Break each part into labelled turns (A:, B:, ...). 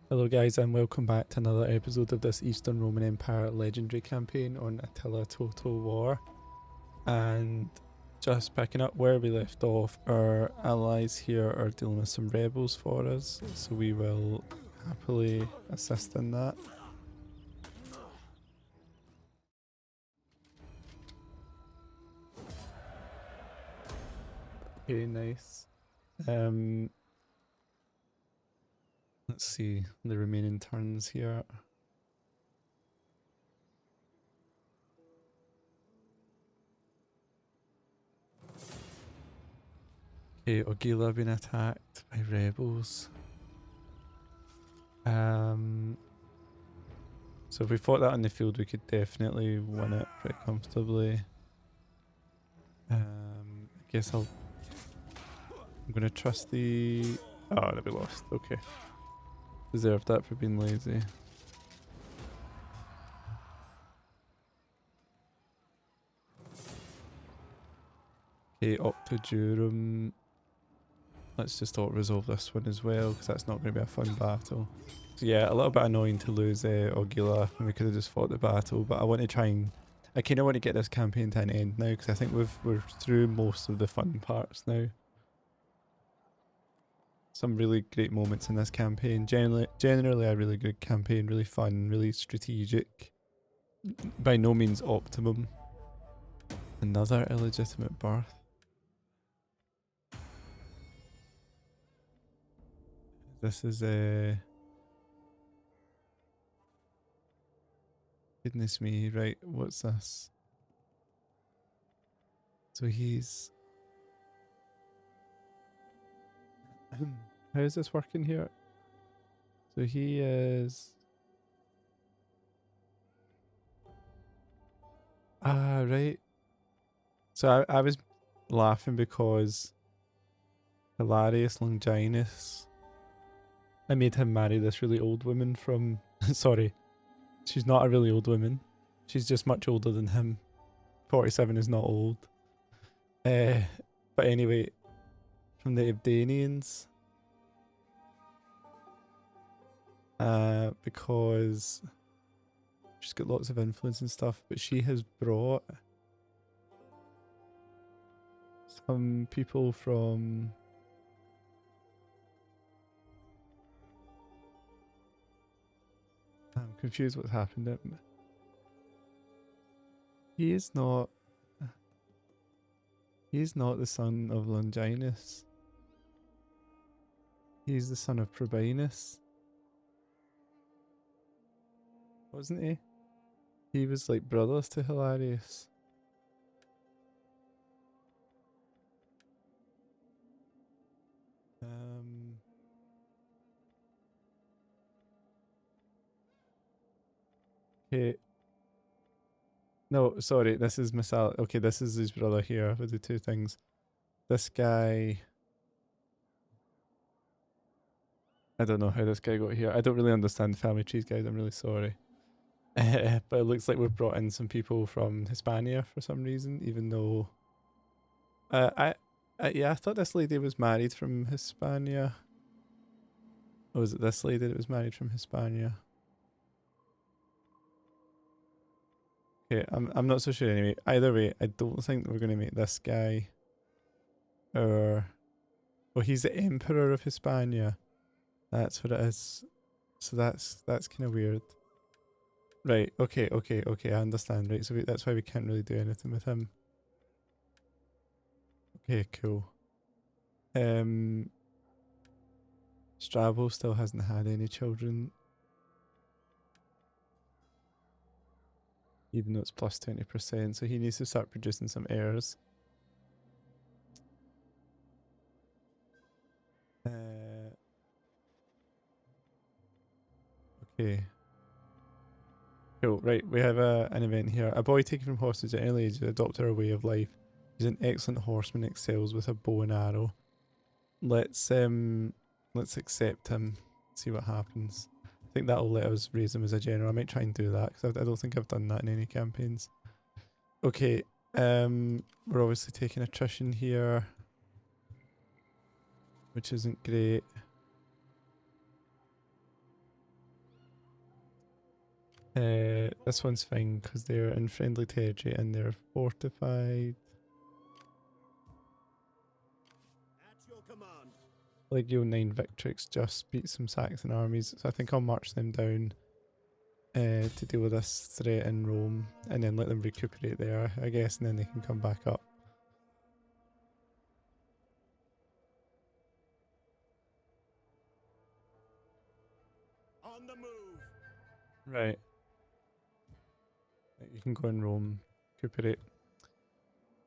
A: Hello guys and welcome back to another episode of this Eastern Roman Empire legendary campaign on Attila Total War. And just picking up where we left off, our allies here are dealing with some rebels for us, so we will happily assist in that. Okay, nice. Let's see the remaining turns here. Okay, Ogila being attacked by rebels. So if we fought that on the field, we could definitely win it pretty comfortably. I guess I'm gonna trust the... Oh, that we lost. Okay. Deserved that for being lazy. Okay, Octodurum. Let's just auto-resolve this one as well, because that's not going to be a fun battle. So yeah, a little bit annoying to lose Ogila when we could have just fought the battle, but I want to try and... I kind of want to get this campaign to an end now, because I think we're through most of the fun parts now. Some really great moments in this campaign. Generally a really good campaign, really fun, really strategic. By no means optimum. Another illegitimate birth. This is a... Goodness me, right, what's this? So he's... How is this working here? So he is... Ah, right. So I was laughing because Hilarious Longinus, I made him marry this really old woman from... Sorry, she's not a really old woman. She's just much older than him. 47 is not old. But anyway, from the Ibdanians. Because she's got lots of influence and stuff, but she has brought some people from... I'm confused what's happened. He is not... He's not the son of Longinus. He's the son of Probinus. Wasn't he? He was like brothers to Hilarious. Okay. No, sorry, this is Masal. Okay, this is his brother here with the two things. This guy... I don't know how this guy got here. I don't really understand the family trees, guys. I'm really sorry. But it looks like we've brought in some people from Hispania for some reason, even though... yeah, I thought this lady was married from Hispania. Or was it this lady that was married from Hispania? Okay, I'm not so sure anyway. Either way, I don't think we're going to make this guy our... Well, he's the Emperor of Hispania. That's what it is. So that's kind of weird. Right, okay, I understand. Right, so that's why we can't really do anything with him. Okay, cool. Strabo still hasn't had any children. Even though it's plus 20%, so he needs to start producing some heirs. Okay. Cool, right, we have an event here. A boy taken from hostage at an early age adopted our way of life. He's an excellent horseman, excels with a bow and arrow. Let's accept him, see what happens. I think that'll let us raise him as a general. I might try and do that, because I don't think I've done that in any campaigns. Okay, we're obviously taking attrition here, which isn't great. This one's fine because they're in friendly territory and they're fortified.
B: At your command.
A: Legio 9 Victrix just beat some Saxon armies, so I think I'll march them down to deal with this threat in Rome and then let them recuperate there, I guess, and then they can come back up.
B: On the move.
A: Right. You can go in Rome, recuperate.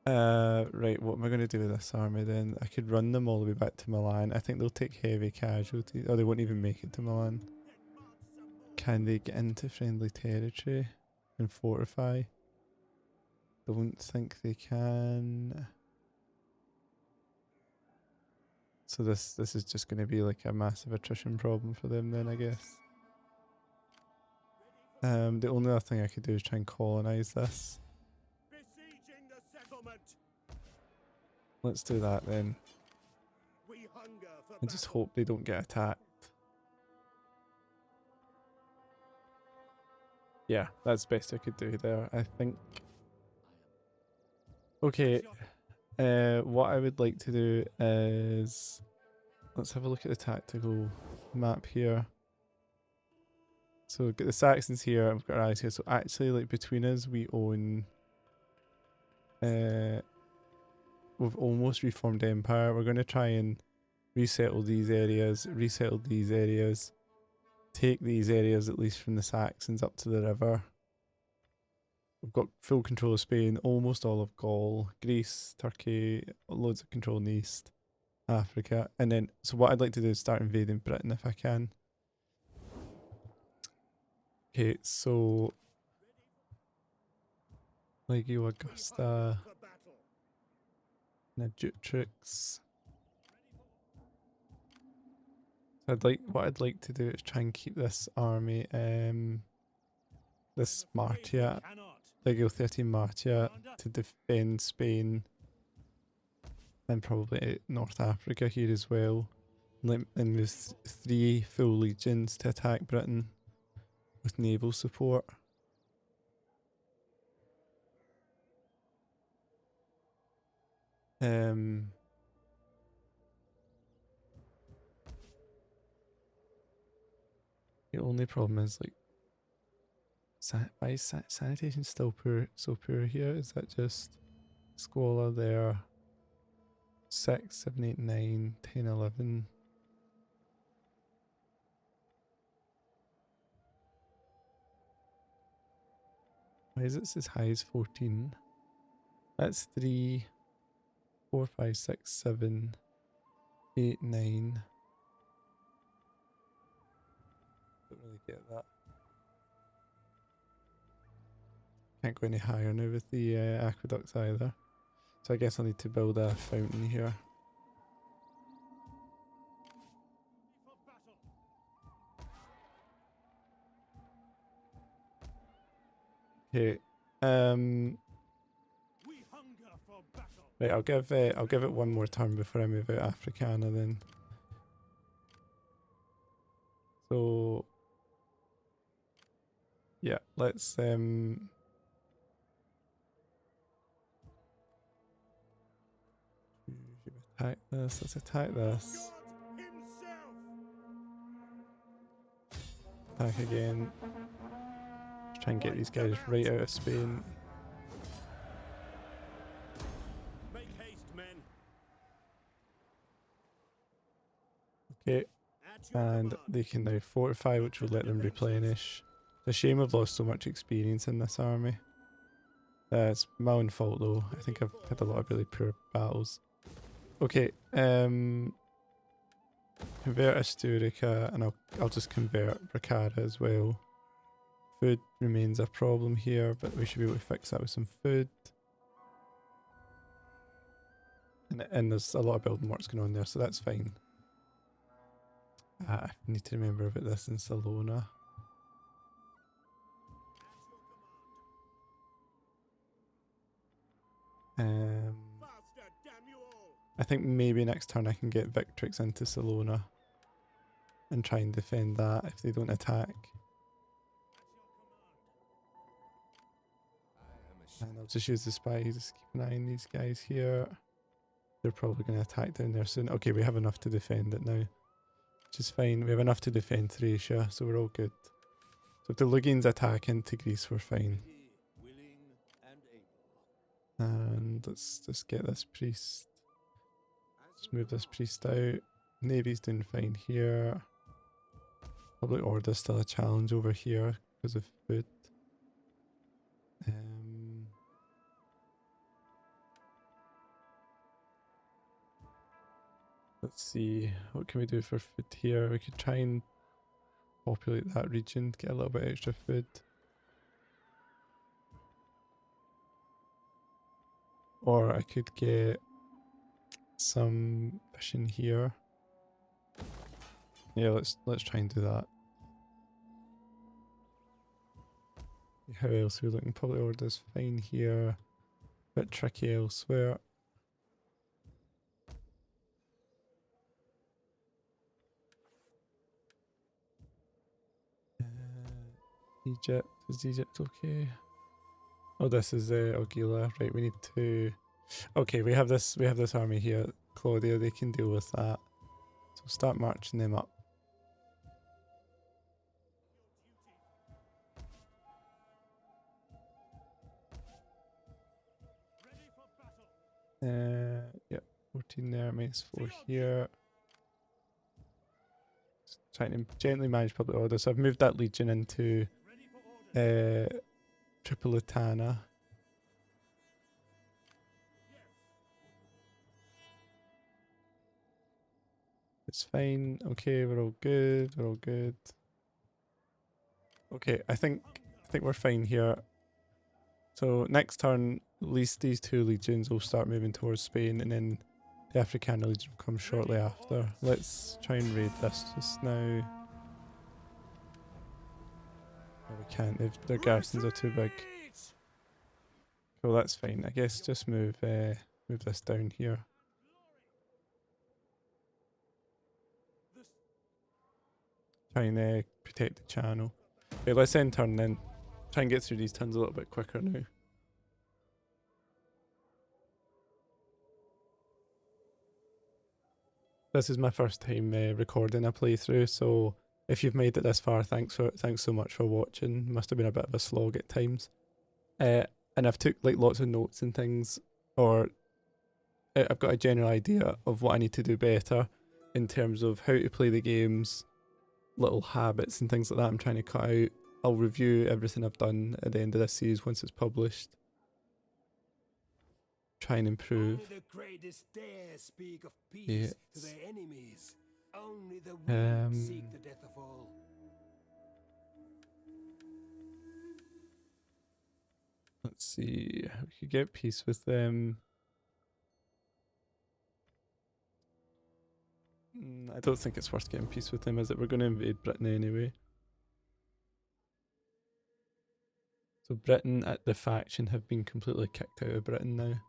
A: Right, what am I going to do with this army then? I could run them all the way back to Milan. I think they'll take heavy casualties. Oh, they won't even make it to Milan. Can they get into friendly territory and fortify? Don't think they can. So this is just going to be like a massive attrition problem for them then, I guess. The only other thing I could do is try and colonize this.
B: Besieging the settlement.
A: Let's do that then.
B: We hunger for
A: And just
B: battle.
A: hope they don't get attacked. Yeah, that's the best I could do there, I think. Okay, what I would like to do is... Let's have a look at the tactical map here. So we've got the Saxons here, I've got our allies here. So actually, like, between us, we own... we've almost reformed empire. We're going to try and resettle these areas, take these areas at least from the Saxons up to the river. We've got full control of Spain, almost all of Gaul, Greece, Turkey, loads of control in the east, Africa. And then, so what I'd like to do is start invading Britain if I can. Okay, so Legio Augusta, Najutrix. What I'd like to do is try and keep this army, this Martia, Legio 13 Martia, to defend Spain and probably North Africa here as well. And with 3 full legions to attack Britain with naval support. The only problem is, like, why is sanitation still so poor here? Is that just squalor there? 6, 7, 8, 9, 10, 11. Why is it as high as 14? That's 3, 4, 5, 6, 7, 8, 9. Don't really get that. Can't go any higher now with the aqueducts either. So I guess I'll need to build a fountain here. Okay. Right, I'll give it one more turn before I move out Africana then. So yeah, let's attack this. Let's attack this. Attack again. Let's try and get these guys right out of Spain.
B: Make haste, men.
A: Okay, and they can now fortify, which will let them replenish. It's a shame we've lost so much experience in this army. It's my own fault though. I think I've had a lot of really poor battles. Okay, convert Asturica, and I'll just convert Bracara as well. Food remains a problem here, but we should be able to fix that with some food. And there's a lot of building works going on there, so that's fine. I need to remember about this in Salona. I think maybe next turn I can get Victrix into Salona and try and defend that if they don't attack. And I'll just use the spies, just keep an eye on these guys here. They're probably going to attack down there soon. Okay, we have enough to defend it now, which is fine. We have enough to defend Thracia, so we're all good. So if the Lugians attack into Greece, we're fine. And let's just get this priest. Let's move this priest out. Navy's doing fine here. Public order's still a challenge over here because of food. Let's see, what can we do for food here? We could try and populate that region, get a little bit extra food. Or I could get some fishing here. Yeah, let's try and do that. How else are we looking? Public order's fine here. Bit tricky elsewhere. Egypt, is Egypt okay? Oh, this is Ogila. Right, we need to. Okay, we have this army here, Claudia. They can deal with that. So start marching them up. Yep, 14 there, -4 here. Just trying to gently manage public order. So I've moved that legion into Tripolitana. It's fine. Okay, we're all good. We're all good. Okay, I think we're fine here. So next turn, at least these two legions will start moving towards Spain, and then the Africana Legion will come shortly after. Let's try and raid this just now. Oh, we can't. Their garrisons are too big. Cool, that's fine. I guess just move this down here. Try and protect the channel. Okay, let's end turn then. Try and get through these turns a little bit quicker now. This is my first time recording a playthrough, so if you've made it this far, thanks so much for watching. Must have been a bit of a slog at times. And I've took like lots of notes and things, or I've got a general idea of what I need to do better in terms of how to play the games, little habits and things like that I'm trying to cut out. I'll review everything I've done at the end of this series once it's published. Try and improve.
B: Only the greatest dare speak of peace
A: Yes.
B: to their enemies. Only the weak seek the death of all.
A: Let's see, we could get peace with them. I don't think it's worth getting peace with them, is it? We're going to invade Britain anyway. So Britain at the faction have been completely kicked out of Britain now.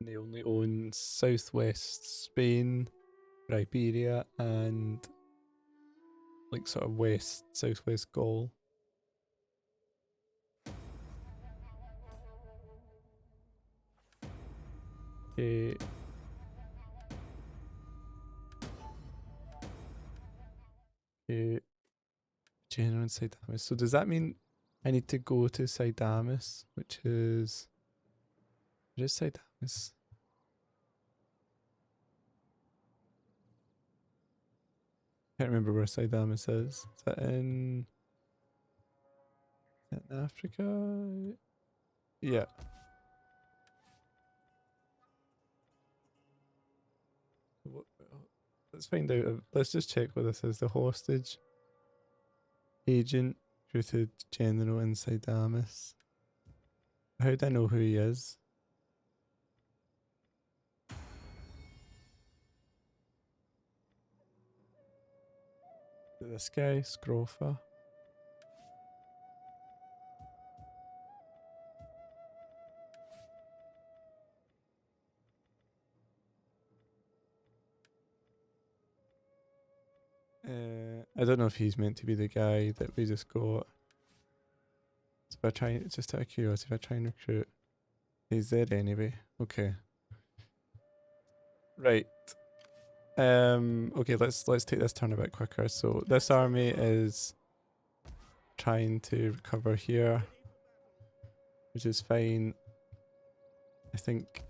A: They only own southwest Spain, Iberia, and like sort of southwest Gaul. Okay. Okay. General in Sidamus. So does that mean I need to go to Sidamus, which is... Where is Sidamus? Can't remember where Sidamus is. Is that in Africa? Yeah. Let's find out. Let's just check what this is. The hostage agent recruited general in Sidamus. How do I know who he is? This guy, Scrofa. I don't know if he's meant to be the guy that we just got. So if I try, just out of curiosity, if I try and recruit, he's there anyway. Okay. Right. Okay, let's take this turn a bit quicker. So this army is trying to recover here, which is fine. I think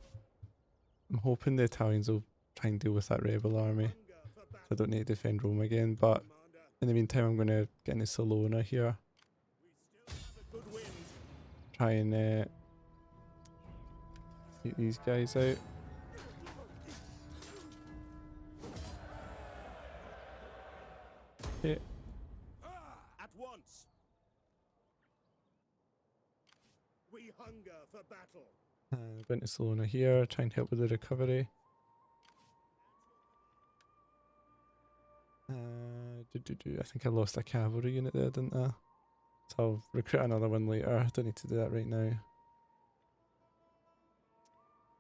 A: I'm hoping the Italians will try and deal with that rebel army. So I don't need to defend Rome again, but in the meantime I'm gonna get into Salona here. Try and take these guys out. Okay.
B: At once. We hunger for battle.
A: Go into Salona here, try and help with the recovery. I think I lost a cavalry unit there, didn't I? So I'll recruit another one later. I don't need to do that right now.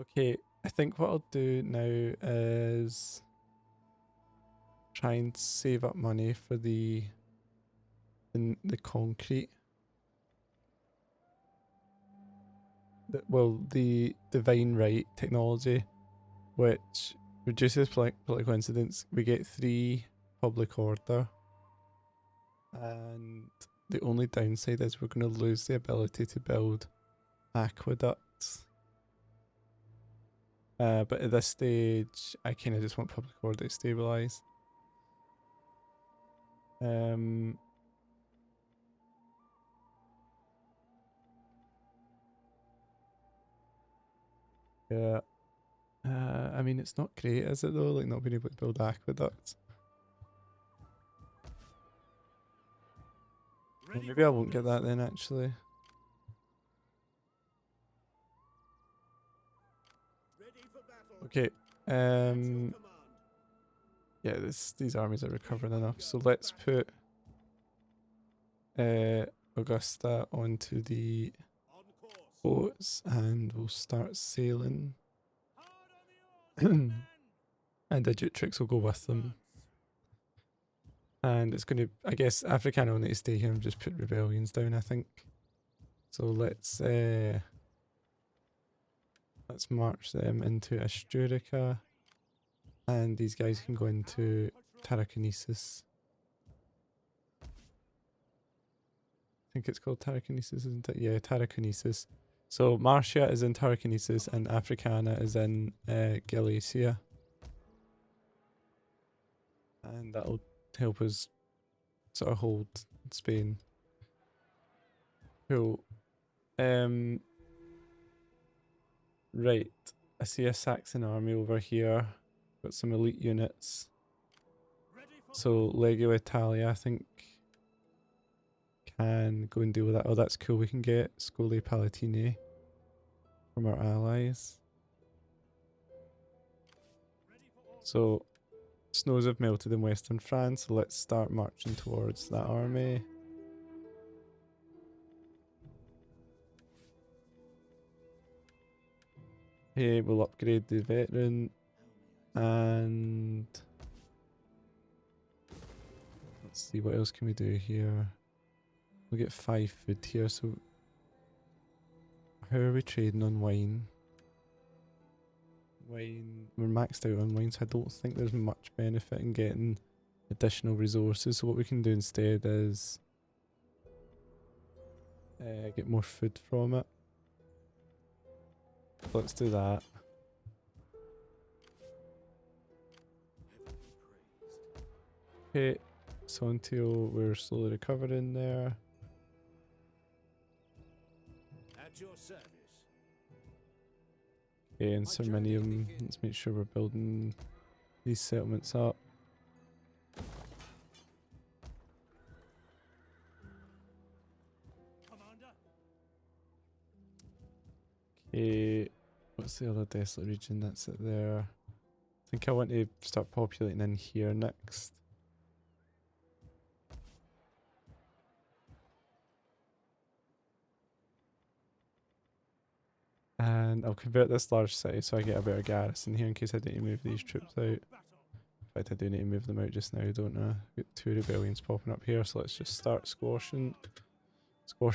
A: Okay, I think what I'll do now is try and save up money for the concrete. The divine right technology, which reduces political incidents. We get 3 public order, and the only downside is we're going to lose the ability to build aqueducts. But at this stage, I kind of just want public order to stabilise. Yeah. I mean, it's not great, is it though? Like, not being able to build aqueducts. Well, maybe I won't get that then, actually. Okay. Yeah, these armies are recovering enough. So let's put Augusta onto the boats and we'll start sailing. And the Dutrix will go with them. And it's going to, I guess, Africana will need to stay here and just put rebellions down, I think. So let's march them into Asturica. And these guys can go into Tarraconensis. I think it's called Tarraconensis, isn't it? Yeah, Tarraconensis. So Marcia is in Tarraconensis and Africana is in Galicia. And that'll help us sort of hold Spain. Cool. Right. I see a Saxon army over here. Got some elite units. So Legio Italia, I think, can go and deal with that. Oh, that's cool. We can get Scole Palatini from our allies. So snows have melted in western France, so let's start marching towards that army. Okay, we'll upgrade the veteran and let's see what else can we do here. We'll get 5 food here, so how are we trading on wine? Wine, we're maxed out on wine, so I don't think there's much benefit in getting additional resources. So what we can do instead is get more food from it. Let's do that. Okay, so until we're slowly recovering there.
B: At your service.
A: Okay, and Sirminium, let's make sure we're building these settlements up. Okay, what's the other desolate region? That's it there. I think I want to start populating in here next. And I'll convert this large city so I get a better garrison here in case I need to move these troops out. In fact, I do need to move them out just now, don't I? Got 2 rebellions popping up here, so let's just start squashing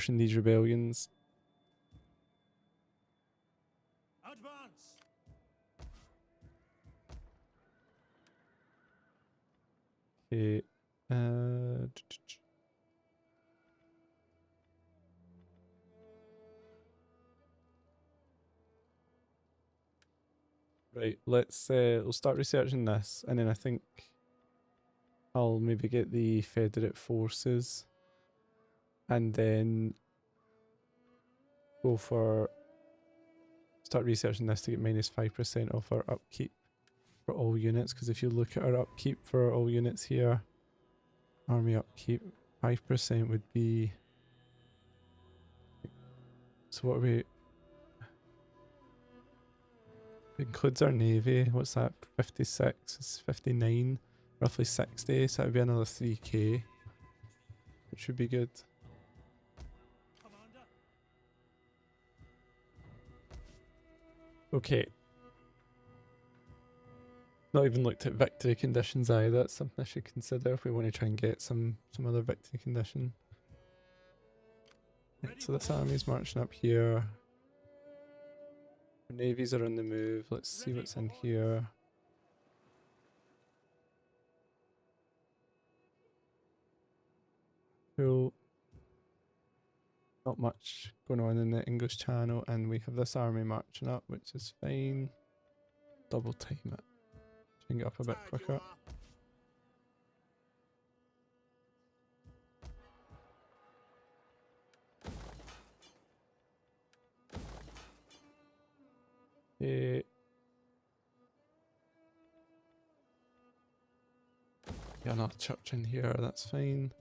A: these rebellions.
B: Advance.
A: Okay. Right, we'll start researching this, and then I think I'll maybe get the Federate forces, and then start researching this to get -5% off our upkeep for all units, because if you look at our upkeep for all units here, army upkeep, 5% would be, so what are we, includes our navy, what's that, 56, it's 59, roughly 60, so that would be another 3k, which would be good.
B: Commander.
A: Okay. Not even looked at victory conditions either. That's something I should consider if we want to try and get some other victory condition. Right, so this army's marching up here. Our navies are on the move. Let's see what's in here. Cool. Not much going on in the English Channel, and we have this army marching up, which is fine. Double time it. Try and get up a bit quicker. Yeah, another church in here, that's fine.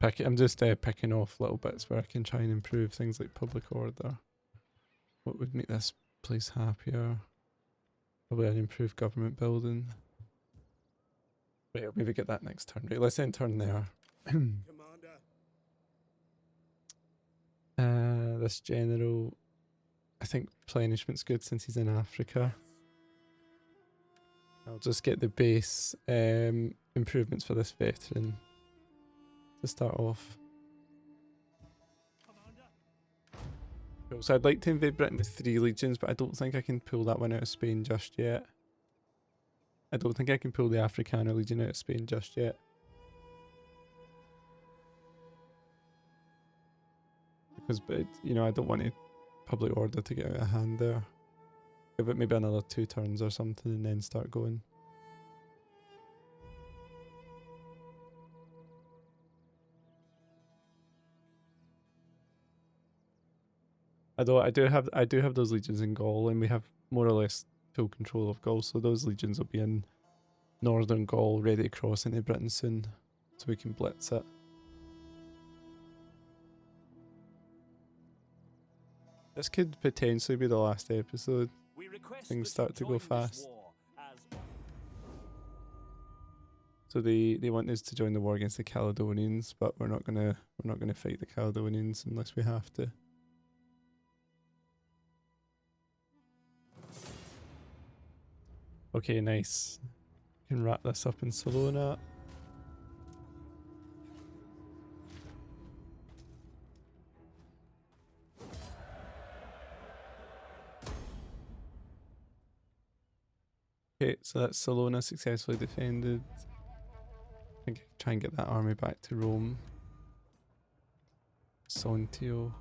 A: I'm just picking off little bits where I can try and improve things like public order. What would make this place happier? Probably an improved government building. Right, I'll maybe get that next turn. Right, let's end turn there.
B: Commander.
A: This general, I think replenishment's good since he's in Africa. I'll just get the base improvements for this veteran to start off.
B: Commander.
A: Cool. So I'd like to invade Britain with 3 legions, but I don't think I can pull that one out of Spain just yet. I don't think I can pull the Afrikaner Legion out of Spain just yet. Because, you know, I don't want public order to get out of hand there. Give it maybe another 2 turns or something and then start going. Although I do have those legions in Gaul, and we have more or less full control of Gaul, so those legions will be in Northern Gaul, ready to cross into Britain soon, so we can blitz it. This could potentially be the last episode. Things start to go fast. So they want us to join the war against the Caledonians, but we're not gonna fight the Caledonians unless we have to. Okay, nice. Can wrap this up in Salona. Okay, so that's Salona successfully defended. I think I can try and get that army back to Rome. Sontio.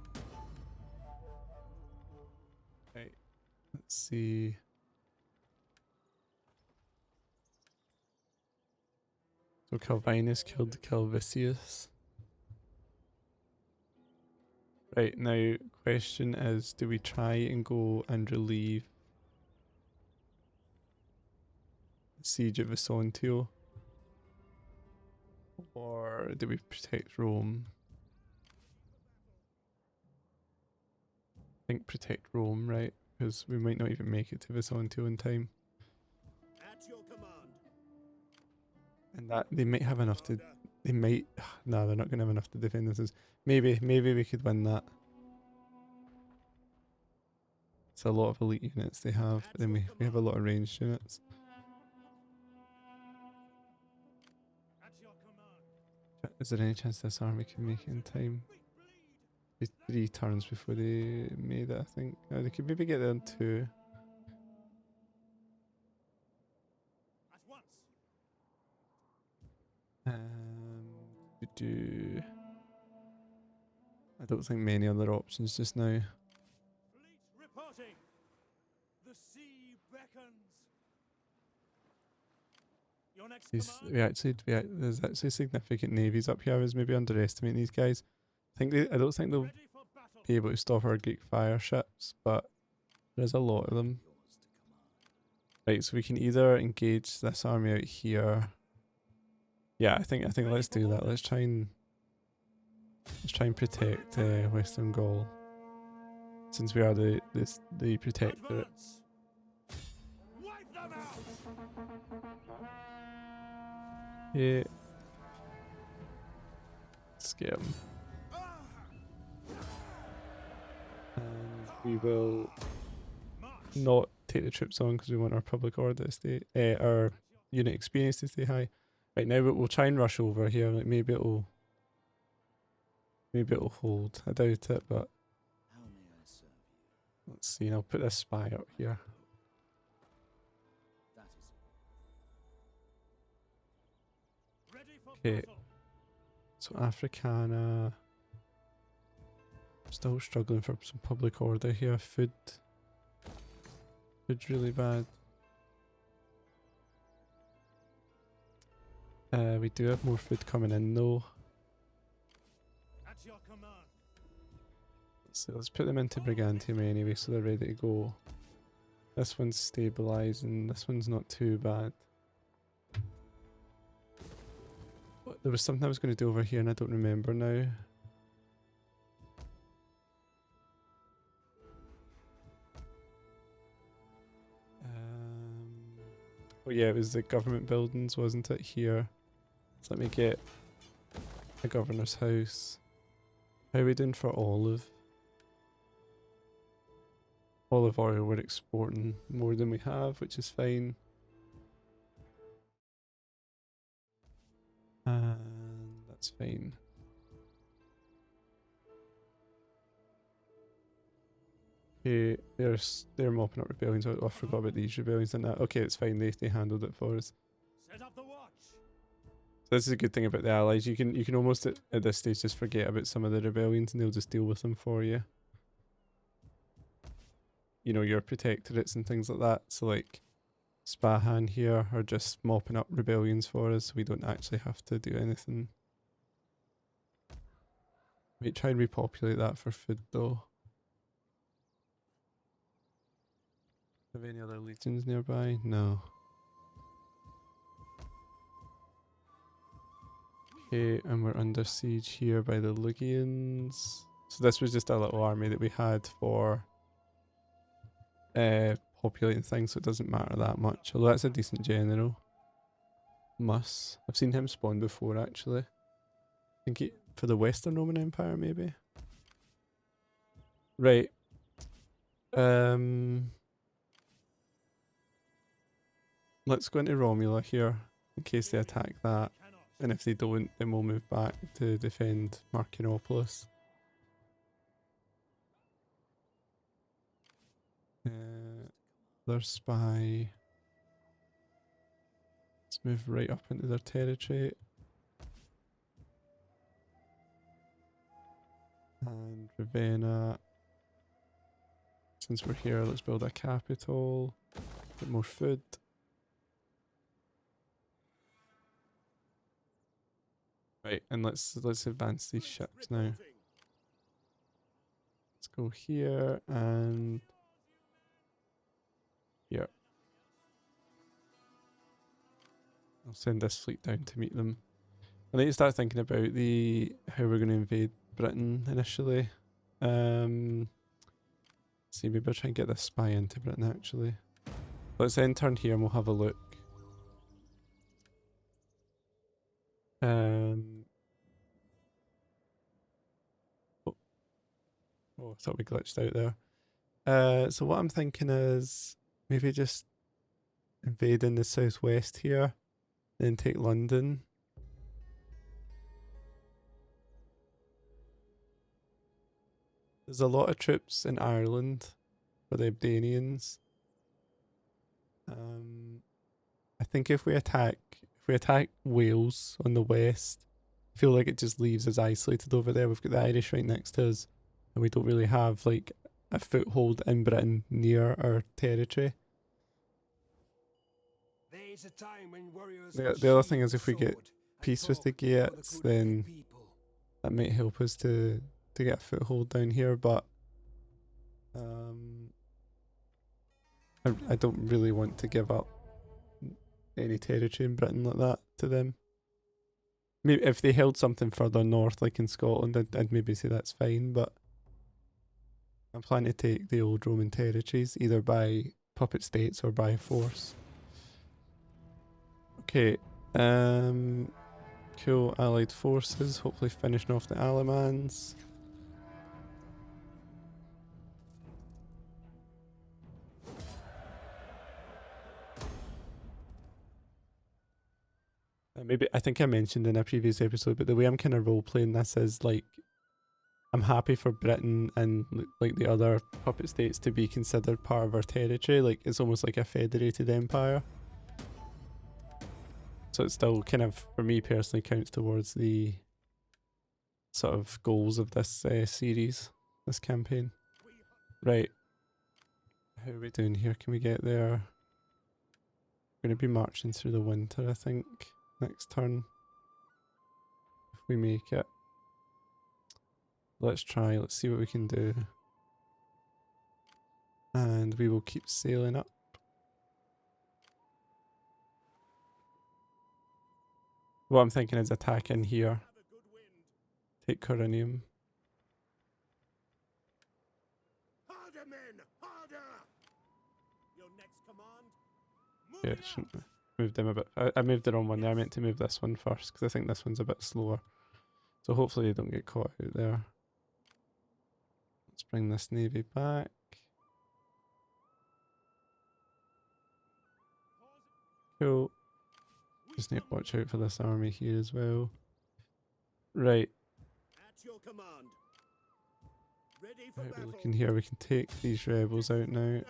A: Right, let's see. So Calvinus killed Calvisius. Right, now question is, do we try and go and relieve the siege of Vesontio? Or do we protect Rome? I think protect Rome, right? Because we might not even make it to Vesontio in time.
B: At your command.
A: And that they might have enough to, they might, no, they're not going to have enough to defend this. Maybe we could win that. It's a lot of elite units they have, but then we have a lot of ranged units. Is there any chance this army can make it in time? It's 3 turns before they made it, I think. They could maybe get there in 2. I don't think many other options just now.
B: Fleet reporting. The sea beckons. Your next command?
A: There's actually significant navies up here. I was maybe underestimating these guys. I don't think they'll
B: Ready for battle.
A: be able to stop our Greek fire ships, but there's a lot of them. Right, so we can either engage this army out here. Yeah, I think let's do that. Let's try and protect Western Gaul, since we are the protectorate.
B: Advance. Wipe them out.
A: Yeah. Scare them. And we will
B: March.
A: not take the troops on because we want our public order to stay, our unit experience to stay high. Right now we'll try and rush over here. Like maybe it'll hold. I doubt it, but
B: How may I serve you?
A: let's see. And I'll put this spy up here.
B: That is ready for
A: Okay.
B: battle.
A: So Africana. Still struggling for some public order here. Food's really bad. We do have more food coming in though.
B: At your command.
A: So let's put them into Brigantium anyway, so they're ready to go. This one's stabilizing. This one's not too bad. But there was something I was going to do over here and I don't remember now. Oh yeah, it was the government buildings, wasn't it, here? So let me get a governor's house. How are we doing for olive? Olive oil we're exporting more than we have, which is fine. And that's fine. Okay, they're mopping up rebellions. Oh, I forgot about these rebellions and that. Okay, it's fine. They handled it for us.
B: Set up the watch.
A: So this is a good thing about the allies. You can almost at this stage just forget about some of the rebellions and they'll just deal with them for you. You know, your protectorates and things like that. So like Spahan here are just mopping up rebellions for us, so we don't actually have to do anything. Wait, try and repopulate that for food though. Have any other legions nearby? No. Okay, and we're under siege here by the Lygians. So this was just a little army that we had for populating things, so it doesn't matter that much. Although that's a decent general. Mus. I've seen him spawn before actually. I think he, for the Western Roman Empire maybe. Right. Let's go into Romula here in case they attack that.
B: Cannot.
A: And if they don't, then we'll move back to defend Marcinopolis. Their spy. Let's move right up into their territory. And Ravenna. Since we're here, let's build a capital. Get more food. Right, and let's advance these ships now. Let's go here and here. I'll send this fleet down to meet them. I need to start thinking about how we're going to invade Britain initially. See, maybe I'll try and get this spy into Britain actually. Let's then turn here and we'll have a look. Oh, I thought we glitched out there. So what I'm thinking is maybe just invading the southwest here, then take London. There's a lot of troops in Ireland for the Abdanians. I think if we attack Wales on the west, I feel like it just leaves us isolated over there. We've got the Irish right next to us, and we don't really have like a foothold in Britain near our territory.
B: There's a time when warriors
A: The other thing is if we get peace with the Geats, then that might help us to get a foothold down here, but I don't really want to give up any territory in Britain like that to them. Maybe if they held something further north, like in Scotland, I'd maybe say that's fine, but I'm planning to take the old Roman territories either by puppet states or by force. Okay, cool. Allied forces, hopefully finishing off the Alamans. Maybe I think I mentioned in a previous episode, but the way I'm kind of role playing this is like I'm happy for Britain and like the other puppet states to be considered part of our territory. Like it's almost like a federated empire. So it still kind of, for me personally, counts towards the sort of goals of this series, this campaign. Right. How are we doing here? Can we get there? We're going to be marching through the winter, I think, next turn. If we make it. Let's try, let's see what we can do. And we will keep sailing up. What I'm thinking is attack in here. Take Corinium.
B: Harder, men! Harder! Your next command. Move
A: Yeah,
B: it
A: shouldn't
B: out.
A: moved them a bit. I moved the wrong one there. I meant to move this one first because I think this one's a bit slower. So hopefully they don't get caught out there. Let's bring this navy back. Cool. Just need to watch out for this army here as well. Right.
B: At your command. Ready for
A: Right, we're
B: battle.
A: looking here. We can take these rebels out now.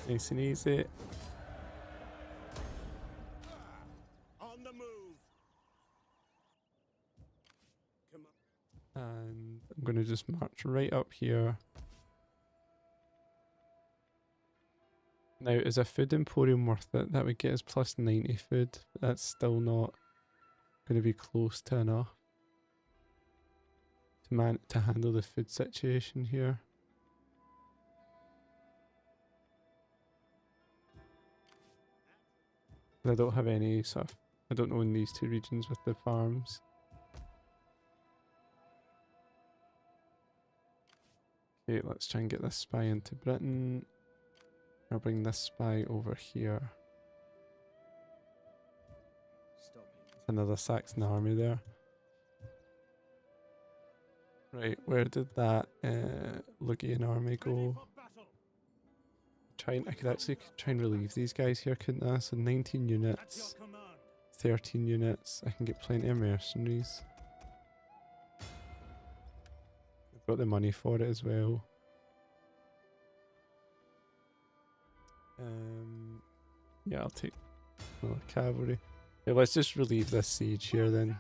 A: Nice and easy.
B: On the move. Come on.
A: And I'm going to just march right up here. Now, is a food emporium worth it? That would get us plus 90 food, but that's still not going to be close to enough to handle the food situation here. I don't have any sort of, I don't own these two regions with the farms. Okay, let's try and get this spy into Britain. I'll bring this spy over here.
B: Stop it.
A: Another Saxon army there. Right, where did that Lygian army go? I could actually try and relieve these guys here, couldn't I? So 19 units, 13 units. I can get plenty of mercenaries. I've got the money for it as well. Yeah, I'll take cavalry. Yeah, let's just relieve this siege here then.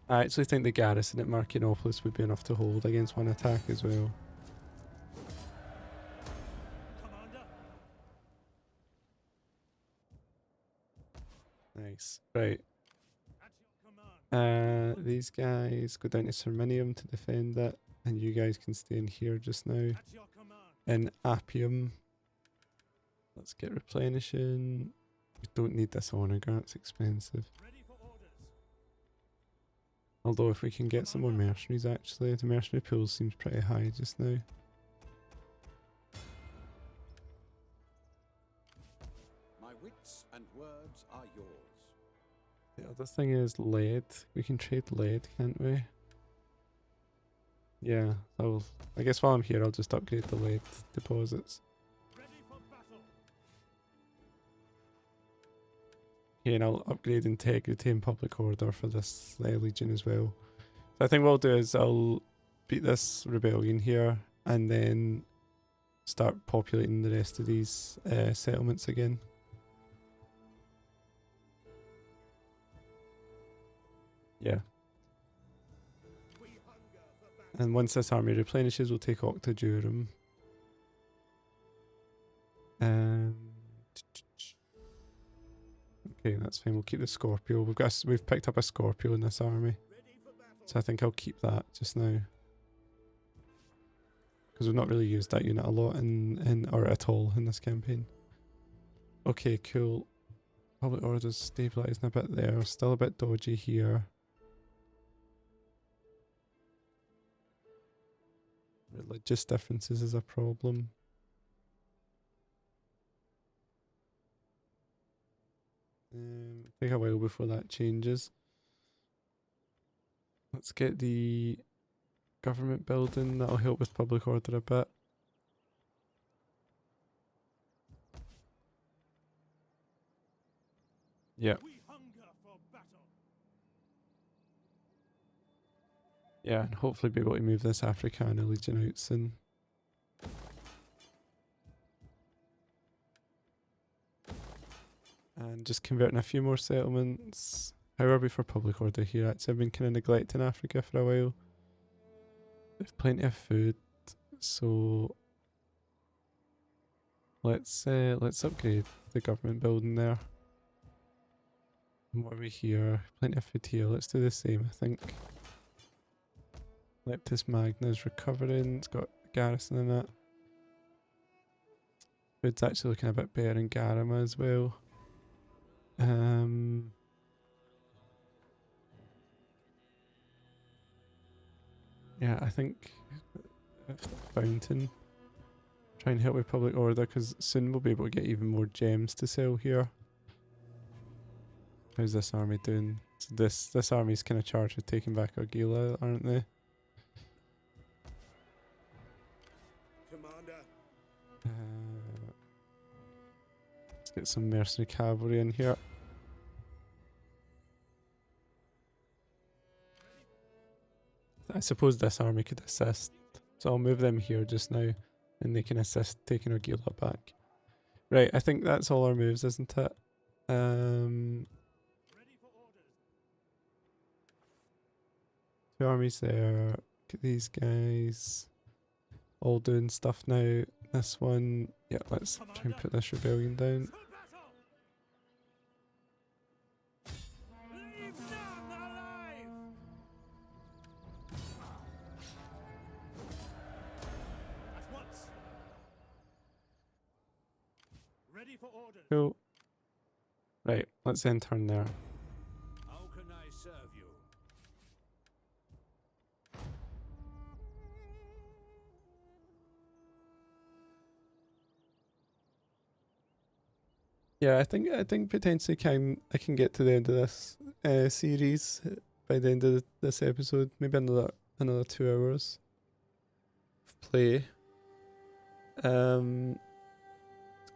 A: I actually think the garrison at Marcianopolis would be enough to hold against one attack as well. Nice. Right. These guys go down to Sirminium to defend it, and you guys can stay in here just now. In Appium. Let's get replenishing. We don't need this honor grant, it's expensive. Although if we can get some more mercenaries actually, the mercenary pool seems pretty high just now.
B: My wits and words are yours.
A: The The thing is lead. We can trade lead, can't we? Yeah, I guess while I'm here I'll just upgrade the lead deposits. Okay, and I'll upgrade integrity and public order for this legion as well. So I think what I'll do is I'll beat this rebellion here and then start populating the rest of these settlements again. Yeah. And once this army replenishes, we'll take Octodurum. Okay, that's fine. We'll keep the Scorpio. We've picked up a Scorpio in this army, so I think I'll keep that just now because we've not really used that unit a lot or at all in this campaign. Okay, cool. Public order's stabilising a bit there. Still a bit dodgy here. Religious differences is a problem. Take a while before that changes. Let's get the government building. That'll help with public order a bit. Yeah. Yeah, and hopefully be able to move this Africana Legion out soon. And just converting a few more settlements. How are we for public order here? Actually, I've been kind of neglecting Africa for a while. We've plenty of food, so let's upgrade the government building there. And what are we here? Plenty of food here. Let's do the same, I think. Leptis Magna's recovering. It's got a garrison in it. Food's actually looking a bit better in Garama as well. Yeah, I think Fountain. Try and help with public order because soon we'll be able to get even more gems to sell here. How's this army doing? So this army's kind of charged with taking back Argila, aren't they?
B: Commander.
A: Let's get some mercenary cavalry in here. I suppose this army could assist, so I'll move them here just now and they can assist taking Argila back. Right, I think that's all our moves, isn't it? Two armies there. Look at these guys all doing stuff now. This one, yeah, let's try and put this rebellion down. Cool. Right, let's end turn there.
B: How can I serve you?
A: Yeah, I think potentially I can get to the end of this series by the end of this episode. Maybe another 2 hours of play.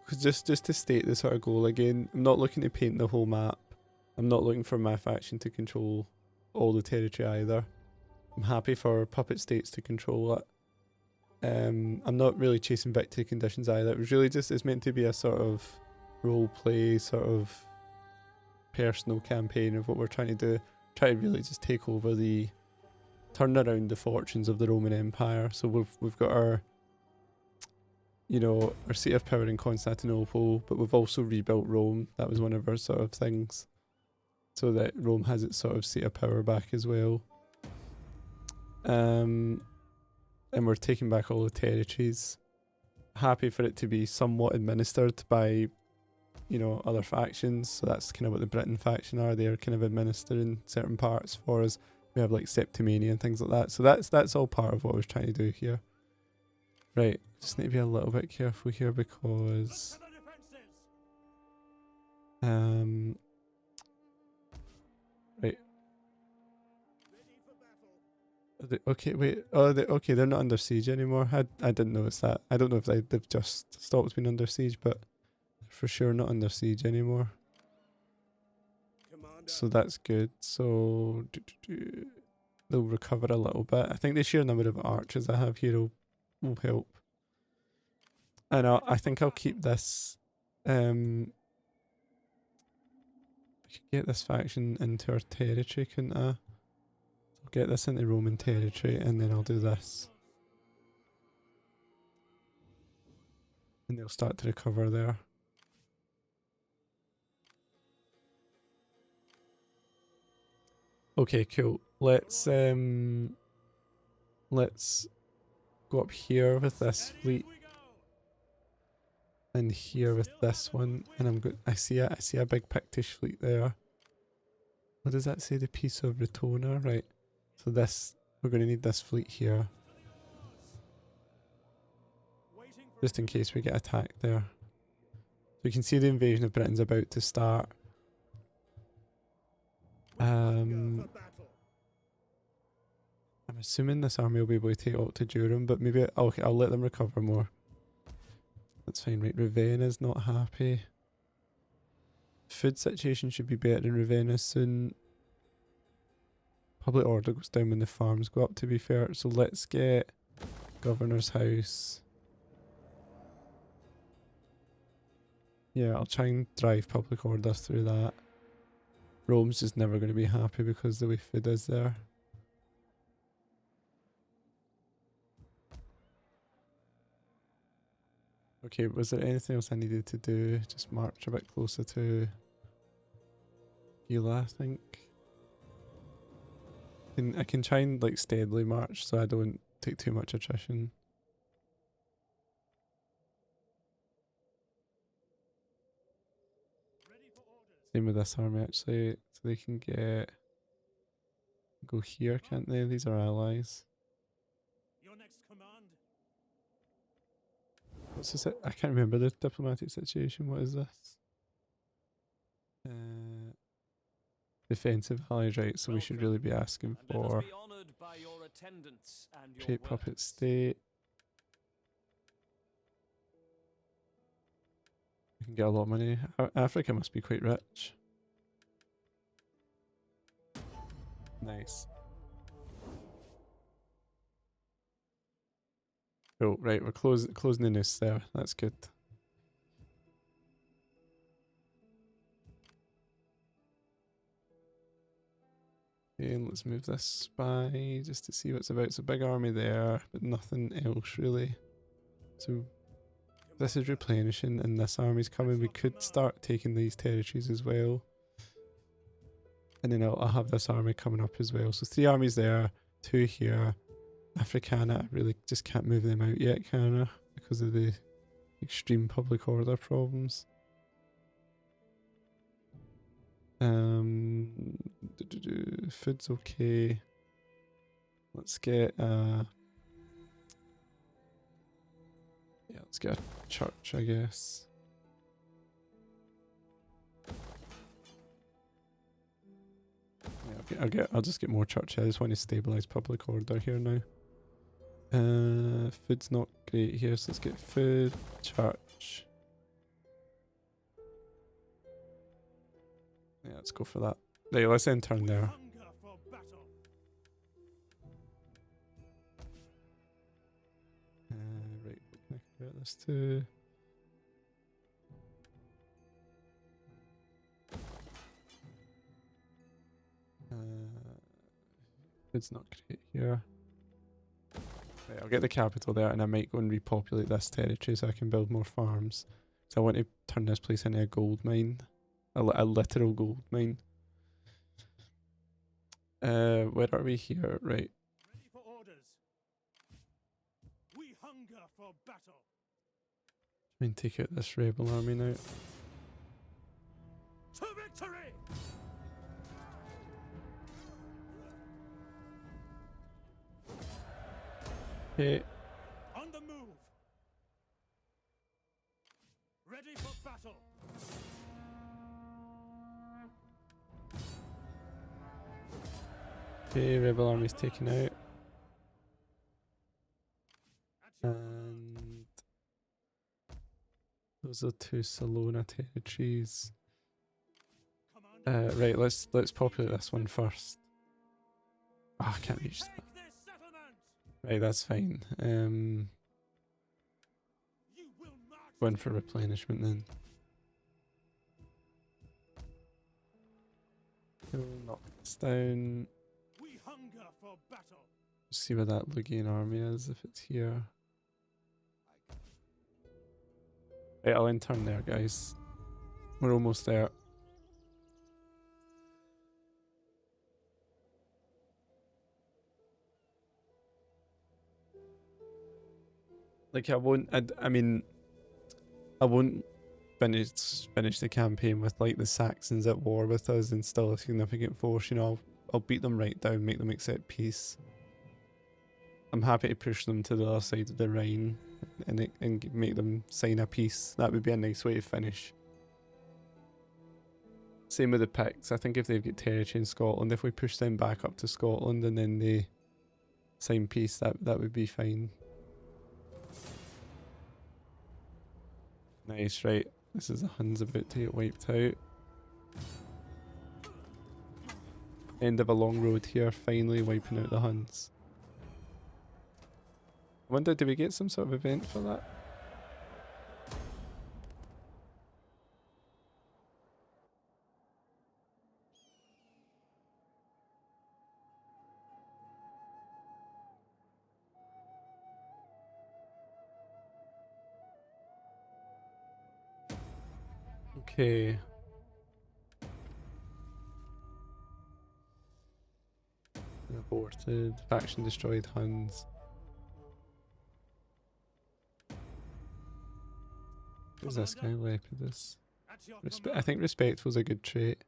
A: Because just to state the sort of goal again, I'm not looking to paint the whole map. I'm not looking for my faction to control all the territory either. I'm happy for puppet states to control it. I'm not really chasing victory conditions either. It was really it's meant to be a sort of role play, sort of personal campaign of what we're trying to do. Try to really just take over turn around the fortunes of the Roman Empire. So we've got our seat of power in Constantinople, but we've also rebuilt Rome. That was one of our sort of things, so that Rome has its sort of seat of power back as well. And we're taking back all the territories. Happy for it to be somewhat administered by, other factions. So that's kind of what the Britain faction are. They're kind of administering certain parts for us. We have like Septimania and things like that. So that's all part of what I was trying to do here. Right, just need to be a little bit careful here because Okay, wait. Oh, okay, they're not under siege anymore. I didn't notice that. I don't know if they've just stopped being under siege, but for sure not under siege anymore.
B: Commander.
A: So that's good. So they'll recover a little bit. I think the sheer number of archers I have here will help. And I think I'll keep this. I could get this faction into our territory, couldn't I? I'll get this into Roman territory, and then I'll do this. And they'll start to recover there. Okay, cool. Let's go up here with this fleet, and here with this one, and I'm good. I see a big Pictish fleet there. What does that say? The Peace of Retona, right? So this, we're going to need this fleet here, just in case we get attacked there. So you can see the invasion of Britain's about to start. I'm assuming this army will be able to take Octodurum, but maybe okay, I'll let them recover more. That's fine, right? Ravenna's not happy. Food situation should be better in Ravenna soon. Public order goes down when the farms go up, to be fair. So let's get Governor's House. Yeah, I'll try and drive public order through that. Rome's just never going to be happy because the way food is there. Okay, was there anything else I needed to do? Just march a bit closer to Gila, I think. I can try and like steadily march so I don't take too much attrition. Same with this army actually, so they can go here, can't they? These are allies.
B: Your next command.
A: What's this? I can't remember the diplomatic situation. What is this? Defensive allies, right? So we should really be asking for create puppet state. We can get a lot of money. Africa must be quite rich. Nice. Oh, right, we're closing the noose there. That's good. Okay, and let's move this by just to see what's about. It's a big army there, but nothing else really. So this is replenishing and this army's coming. We could start taking these territories as well. And then I'll have this army coming up as well. So 3 armies there, 2 here. Africana, I really just can't move them out yet, can I? Because of the extreme public order problems. Food's okay. Let's get let's get a church, I guess. Yeah, I'll just get more church. I just want to stabilize public order here now. Food's not great here, so let's get food, church. Yeah, let's go for that. Right, let's end turn there. Right, what can I convert this to? It's not great here. Right, I'll get the capital there and I might go and repopulate this territory so I can build more farms. So I want to turn this place into a gold mine. A literal gold mine. Where are we here? Right.
B: Ready for orders. We hunger for battle.
A: Try and take out this rebel army now.
B: To victory!
A: Okay.
B: On the move. Ready for battle.
A: Okay, rebel army's taken out. And those are 2 Salona territories. Right, let's populate this one first. Ah, I can't reach that. Right, that's fine. Going for replenishment then. Cool, knock this down. See where that Lugian army is, if it's here. Right, I'll intern there, guys. We're almost there. Like, I won't, I mean, I won't finish the campaign with, like, the Saxons at war with us and still a significant force, you know. I'll beat them right down, make them accept peace. I'm happy to push them to the other side of the Rhine and make them sign a peace. That would be a nice way to finish. Same with the Picts. I think if they've got territory in Scotland, if we push them back up to Scotland and then they sign peace, that would be fine. Nice, right. This is the Huns about to get wiped out. End of a long road here, finally wiping out the Huns. I wonder, do we get some sort of event for that? Okay. Aborted. Faction destroyed Huns. Who's this guy? Lepidus. I think respectful's a good trait.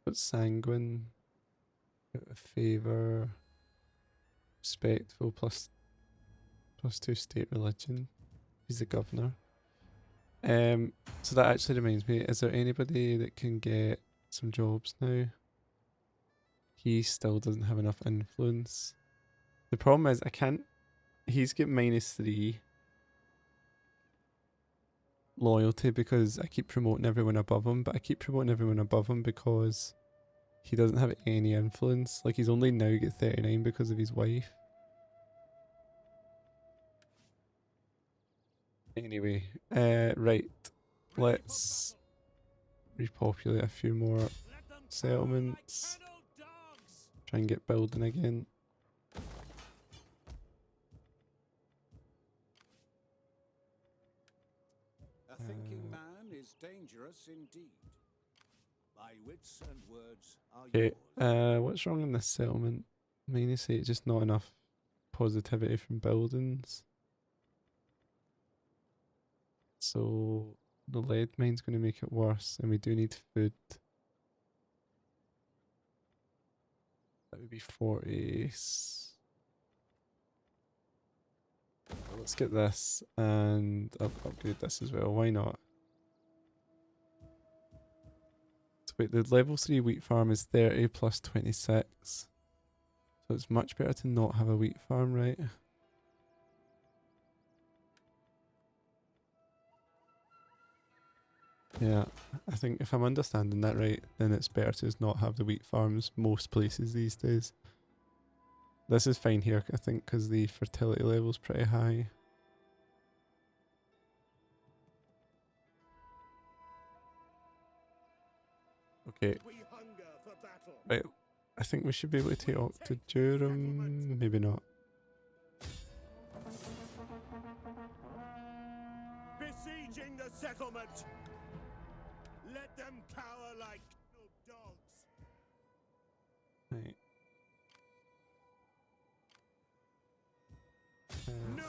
A: But sanguine. Favour. Respectful plus 2 state religion. He's the governor. So that actually reminds me, is there anybody that can get some jobs now? He still doesn't have enough influence. The problem is I can't, he's got -3 loyalty because I keep promoting everyone above him, but I keep promoting everyone above him because he doesn't have any influence. Like, he's only now got 39 because of his wife. Anyway, right, let's repopulate a few more settlements. Try and get building again.
B: A thinking man is dangerous indeed. My wits and words are
A: Okay,
B: yours.
A: what's wrong in this settlement? -8, just not enough positivity from buildings. So the lead mine's going to make it worse, and we do need food. That would be 40. Let's get this, and I'll upgrade this as well. Why not? So wait, the level 3 wheat farm is 30 plus 26. So it's much better to not have a wheat farm, right? Yeah, I think if I'm understanding that right, then it's better to just not have the wheat farms most places these days. This is fine here, I think, because the fertility level's pretty high. Okay. Right, I think we should be able to take Octodurum. Maybe not.
B: Besieging the settlement. Let them cower like dogs.
A: Right.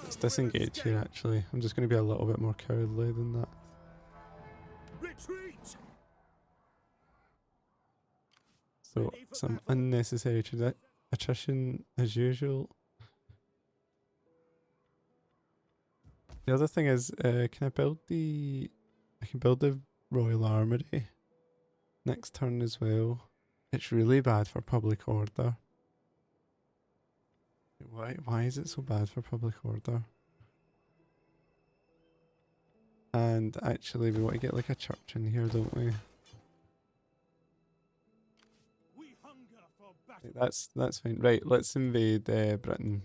A: Let's disengage here actually. I'm just going to be a little bit more cowardly than that.
B: Retreat.
A: So some unnecessary attrition as usual. The other thing is, can I build I can build the Royal Armory next turn as well. It's really bad for public order. Why is it so bad for public order? And actually, we want to get like a church in here, don't we?
B: We hunger for battle.
A: Right, that's fine. Right, let's invade Britain.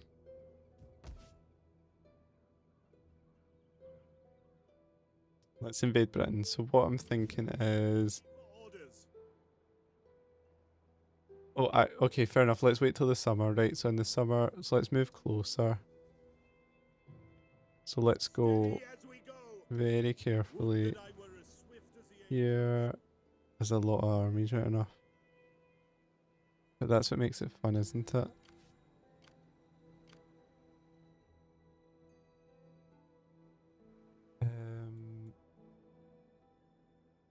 A: Let's invade Britain. So what I'm thinking is,
B: Orders.
A: okay, fair enough. Let's wait till the summer, right? So in the summer, so let's move closer. So let's go
B: Steady as we go.
A: very carefully.
B: Would that I were as swift as the angel.
A: Here, there's a lot of armies, right enough. But that's what makes it fun, isn't it?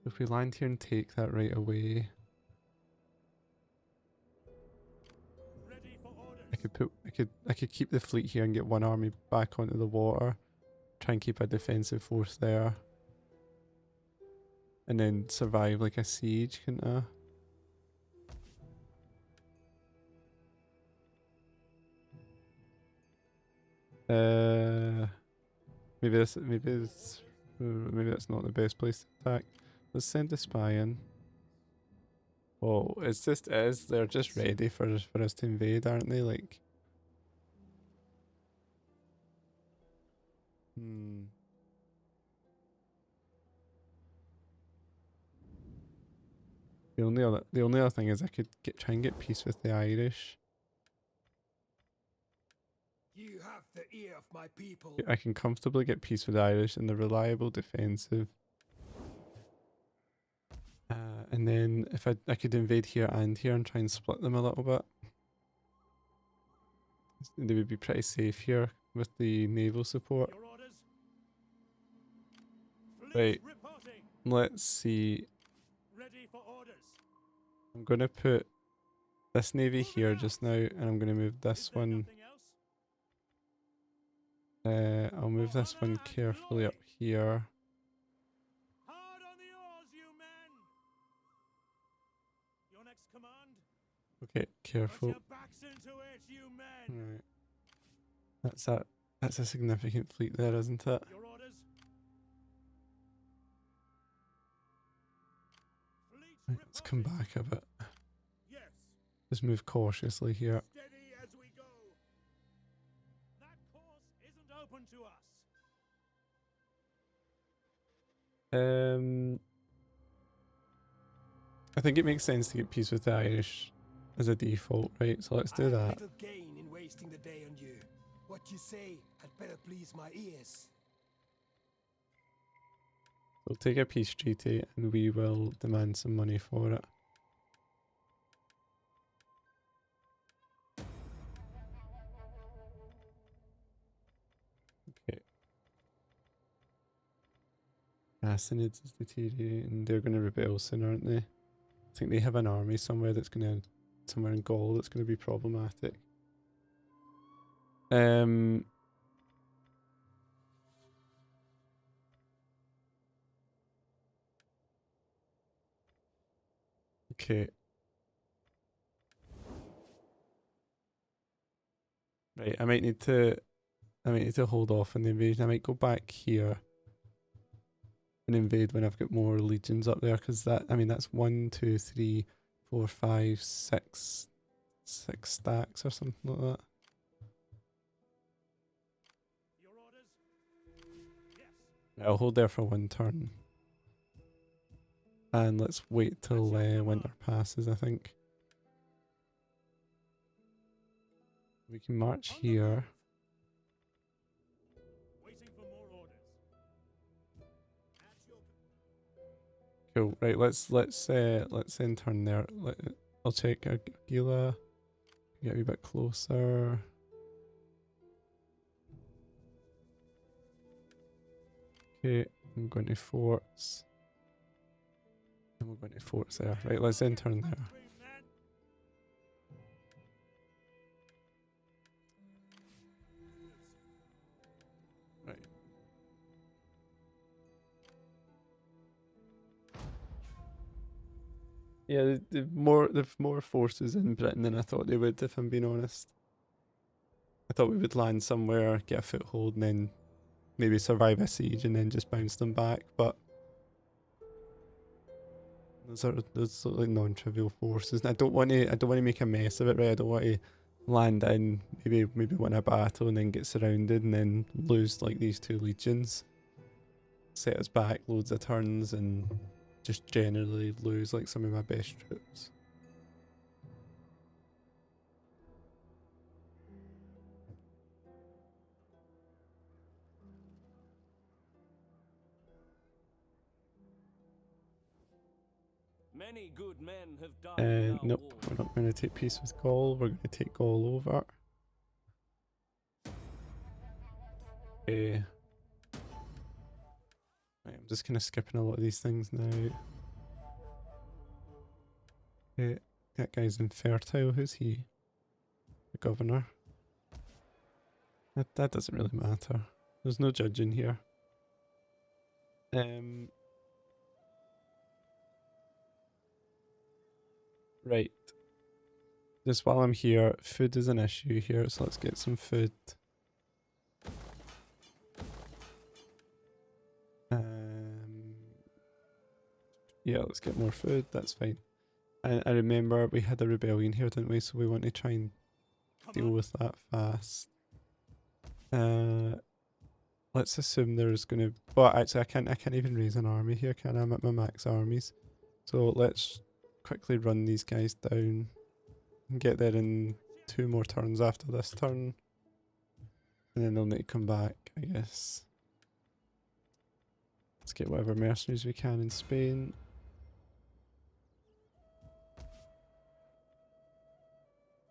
A: If we land here and take that right away,
B: Ready for orders.
A: I could keep the fleet here and get one army back onto the water, try and keep a defensive force there, and then survive like a siege, couldn't I? Maybe that's not the best place to attack. Let's send a spy in. Oh, they're just ready for us to invade, aren't they? Like, The only other thing is I could try and get peace with the Irish.
B: You have the ear of my people.
A: I can comfortably get peace with the Irish and the reliable defensive. And then if I could invade here and here and try and split them a little bit. They would be pretty safe here with the naval support.
B: Your orders.
A: Right.
B: Reporting.
A: Let's see.
B: Ready for orders.
A: I'm going to put this navy here just now, and I'm going to move
B: Is
A: this
B: there
A: one.
B: nothing else?
A: I'll move this one carefully up here.
B: Hard on the oars, you men. Your next command.
A: Okay, careful.
B: Put your backs into it, you men.
A: Right. That's a significant fleet there, isn't it?
B: Your orders. Fleet
A: Right, let's come
B: reporting.
A: back a bit.
B: Yes.
A: Just move cautiously here.
B: Steady as we go. That course isn't open to us.
A: I think it makes sense to get peace with the Irish as a default, right? So let's do that.
C: Little gain in wasting the day on you. What you say had better please my ears.
A: We'll take a peace treaty and we will demand some money for it. Okay. Sassanids is deteriorating. They're going to rebel soon, aren't they? I think they have an army somewhere somewhere in Gaul that's going to be problematic. Okay. Right, I might need to hold off on the invasion. I might go back here and invade when I've got more legions up there, because that's 1, 2, 3, 4, 5, 6 stacks or something like that.
B: Your orders. Yes.
A: I'll hold there for one turn. And let's wait till winter passes, I think. We can march
B: On the
A: here.
B: move. Waiting for more orders. At your
A: Cool. Right, let's end turn there. I'll check Gila. Get a wee bit closer. Okay, I'm going to forts. And we're going to forts there. Right, let's end turn there. Right. Yeah, they've more forces in Britain than I thought they would, if I'm being honest. I thought we would land somewhere, get a foothold, and then maybe survive a siege and then just bounce them back, but those sort of like non-trivial forces. And I don't want to make a mess of it, right? I don't want to land in, maybe win a battle and then get surrounded and then lose like these 2 legions. Set us back loads of turns and just generally lose like some of my best troops.
D: Many good men have died in our
A: Nope,
D: war.
A: we're not going to take peace with Gaul, we're going to take Gaul over. Okay. Right, I'm just kind of skipping a lot of these things now. Okay, that guy's infertile, who's he? The governor. That doesn't really matter. There's no judging here. Right. Just while I'm here, food is an issue here, so let's get some food. Yeah, let's get more food, that's fine. I remember we had a rebellion here, didn't we? So we want to try and deal with that fast. Let's assume there's gonna, well actually I can't even raise an army here, can I? I'm at my max armies. So let's quickly run these guys down and get there in 2 more turns after this turn. And then they'll need to come back, I guess. Let's get whatever mercenaries we can in Spain.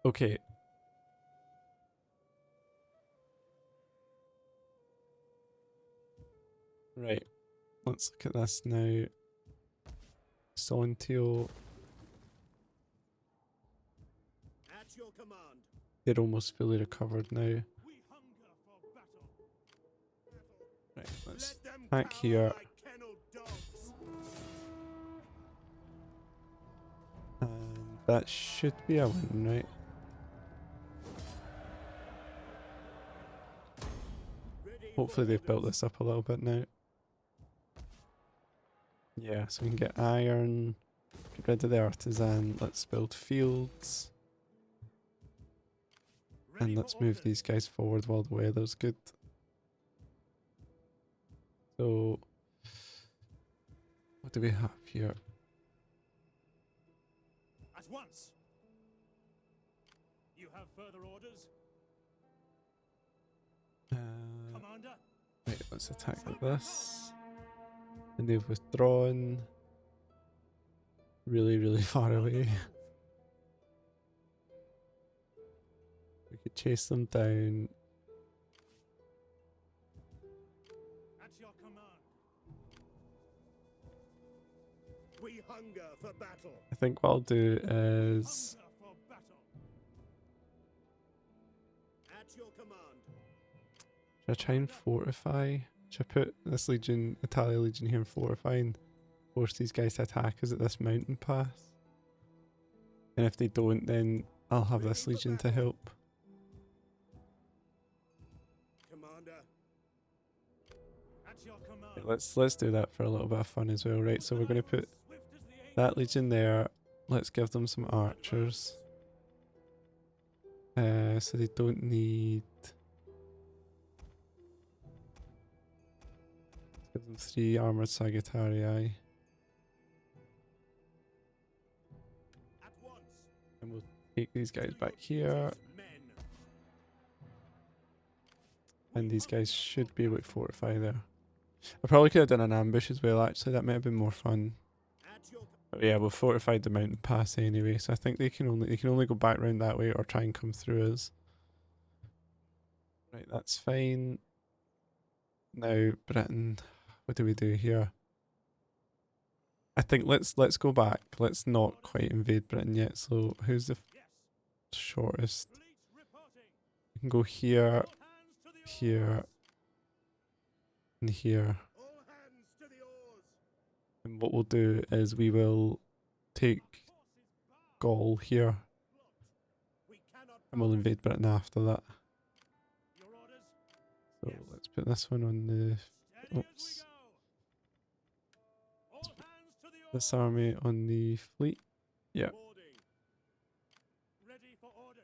A: Okay. Right. Let's look at this now. Sontio.
B: At your command.
A: They're almost fully recovered now.
B: We hunger for battle.
A: Right, let's
B: Let them
A: back
B: cower
A: here.
B: like kennelled dogs.
A: And that should be a win, right?
B: Ready
A: Hopefully
B: for
A: they've built
B: orders.
A: this up a little bit now. Yeah, so we can get iron, get rid of the artisan, let's build fields,
B: Ready
A: and
B: for
A: let's move
B: orders.
A: these guys forward while the weather's good. So, what do we have here?
B: At once. You have further orders, Commander?
A: Right, let's attack like this. And they've withdrawn really far away. We could chase them down.
B: At your command. We hunger for battle.
A: I think what I'll do is
B: Hunger for battle. At your command.
A: should I try and fortify? Should I put this legion, Italian legion here and fortify and force these guys to attack us at this mountain pass? And if they don't, then I'll have this legion to help.
B: Commander. At your command.
A: Right, let's do that for a little bit of fun as well, right? So we're going to put
B: Swift as the angel.
A: that legion there. Let's give them some archers. So they don't need. Give them 3 armored Sagittarii.
B: At once.
A: And we'll take these guys back here.
B: Men.
A: And these guys should be able to fortify there. I probably could have done an ambush as well, actually. That might have been more fun.
B: At your
A: But yeah, we've fortified the mountain pass anyway, so I think they can only go back round that way or try and come through us. Right, that's fine. Now, Britain, what do we do here? I think let's go back. Let's not quite invade Britain yet. So who's the
B: yes.
A: shortest?
B: Fleet reporting.
A: We can go here,
B: All hands to the
A: here,
B: oars.
A: and here.
B: All hands to the oars.
A: And what we'll do is we will take Gaul here,
B: We cannot
A: and we'll invade Britain after that.
B: your orders.
A: So let's put this one on the. Oops. This army on the fleet. Yeah.
D: Ready for orders.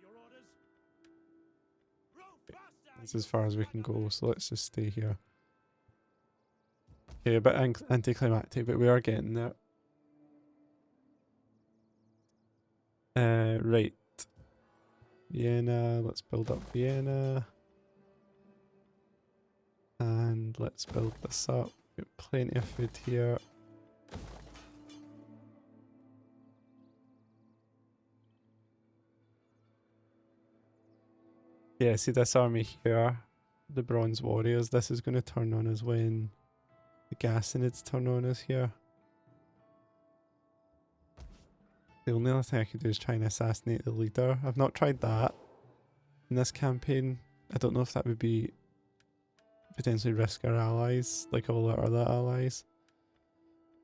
D: Your orders. Row faster.
A: That's as far as we can go, so let's just stay here. Okay, a bit anticlimactic, but we are getting there. Right. Vienna, let's build up Vienna. And let's build this up. Got plenty of food here. Yeah, see this army here, the Bronze Warriors, this is going to turn on us when the Gassanids turn on us here. The only other thing I could do is try and assassinate the leader. I've not tried that in this campaign. I don't know if that would be potentially risk our allies, like all our other allies.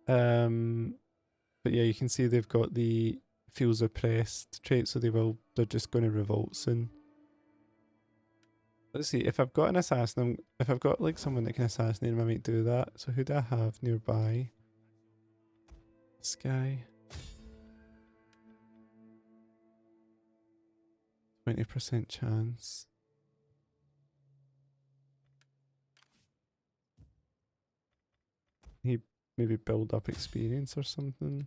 A: But yeah, you can see they've got the feels oppressed trait, so they're just going to revolt soon. Let's see, if I've got an assassin, if I've got like someone that can assassinate him, I might do that. So who do I have nearby? This guy. 20% chance. He maybe build up experience or something.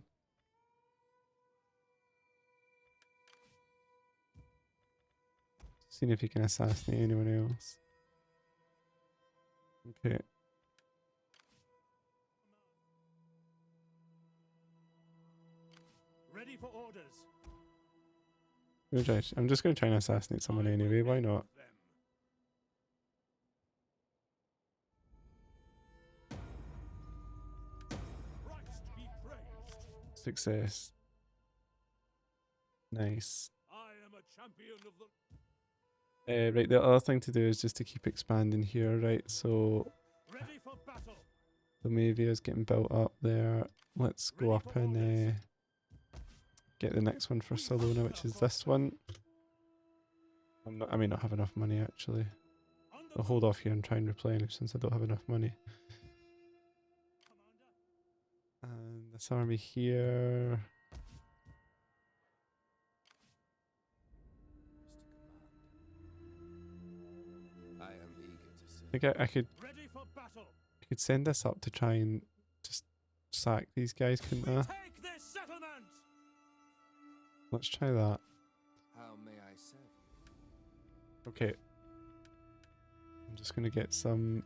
A: Seeing if he can assassinate anyone else. Okay.
D: Ready for orders.
A: I'm just going to try and assassinate someone anyway, why not?
D: Christ be praised.
A: Success. Nice.
D: I am a champion of the.
A: Right, the other thing to do is just to keep expanding here, right? So
D: Ready for battle.
A: Domavia is getting built up there. Let's go up and get the next one for Salona, which is this one. I may not have enough money actually. I'll hold off here and try and replenish since I don't have enough money. And this army here.
B: I am eager to see.
A: I think I could send this up to try and just sack these guys, couldn't I?
D: Take this settlement.
A: Let's try that.
B: How may I serve you?
A: Okay. I'm just gonna get some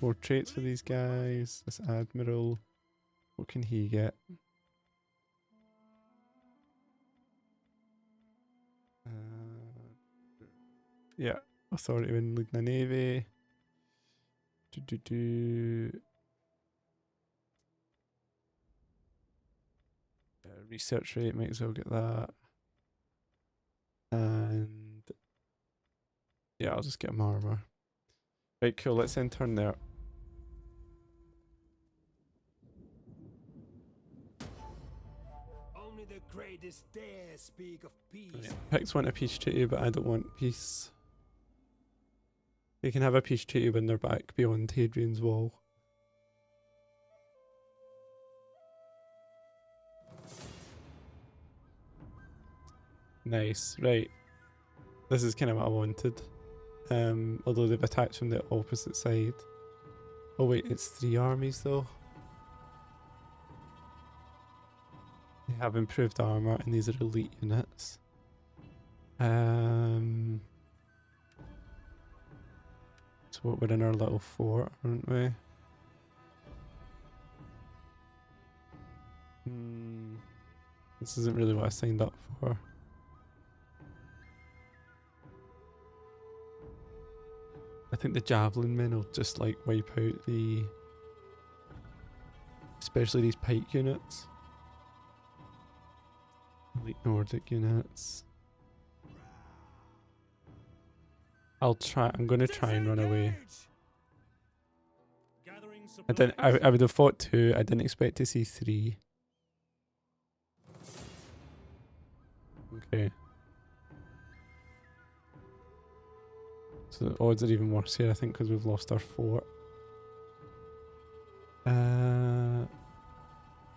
A: more traits for these guys. This admiral. What can he get? Yeah, authority when leading a navy. Research rate, might as well get that. And yeah, I'll just get him armor. Right, cool, let's end turn there.
C: Only the greatest dare speak of peace.
A: Yeah. Picts want a peace treaty, but I don't want peace. They can have a peace treaty when they're back beyond Hadrian's Wall. Nice, right. This is kind of what I wanted. Although they've attacked from the opposite side. Oh wait, it's 3 armies though. They have improved armor and these are elite units. So what, we're in our little fort, aren't we? This isn't really what I signed up for. I think the javelin men will just like wipe out the, especially these pike units. Elite Nordic units. I'm gonna try and run away. I would have fought 2, I didn't expect to see 3. Okay. So the odds are even worse here, I think, because we've lost our fort.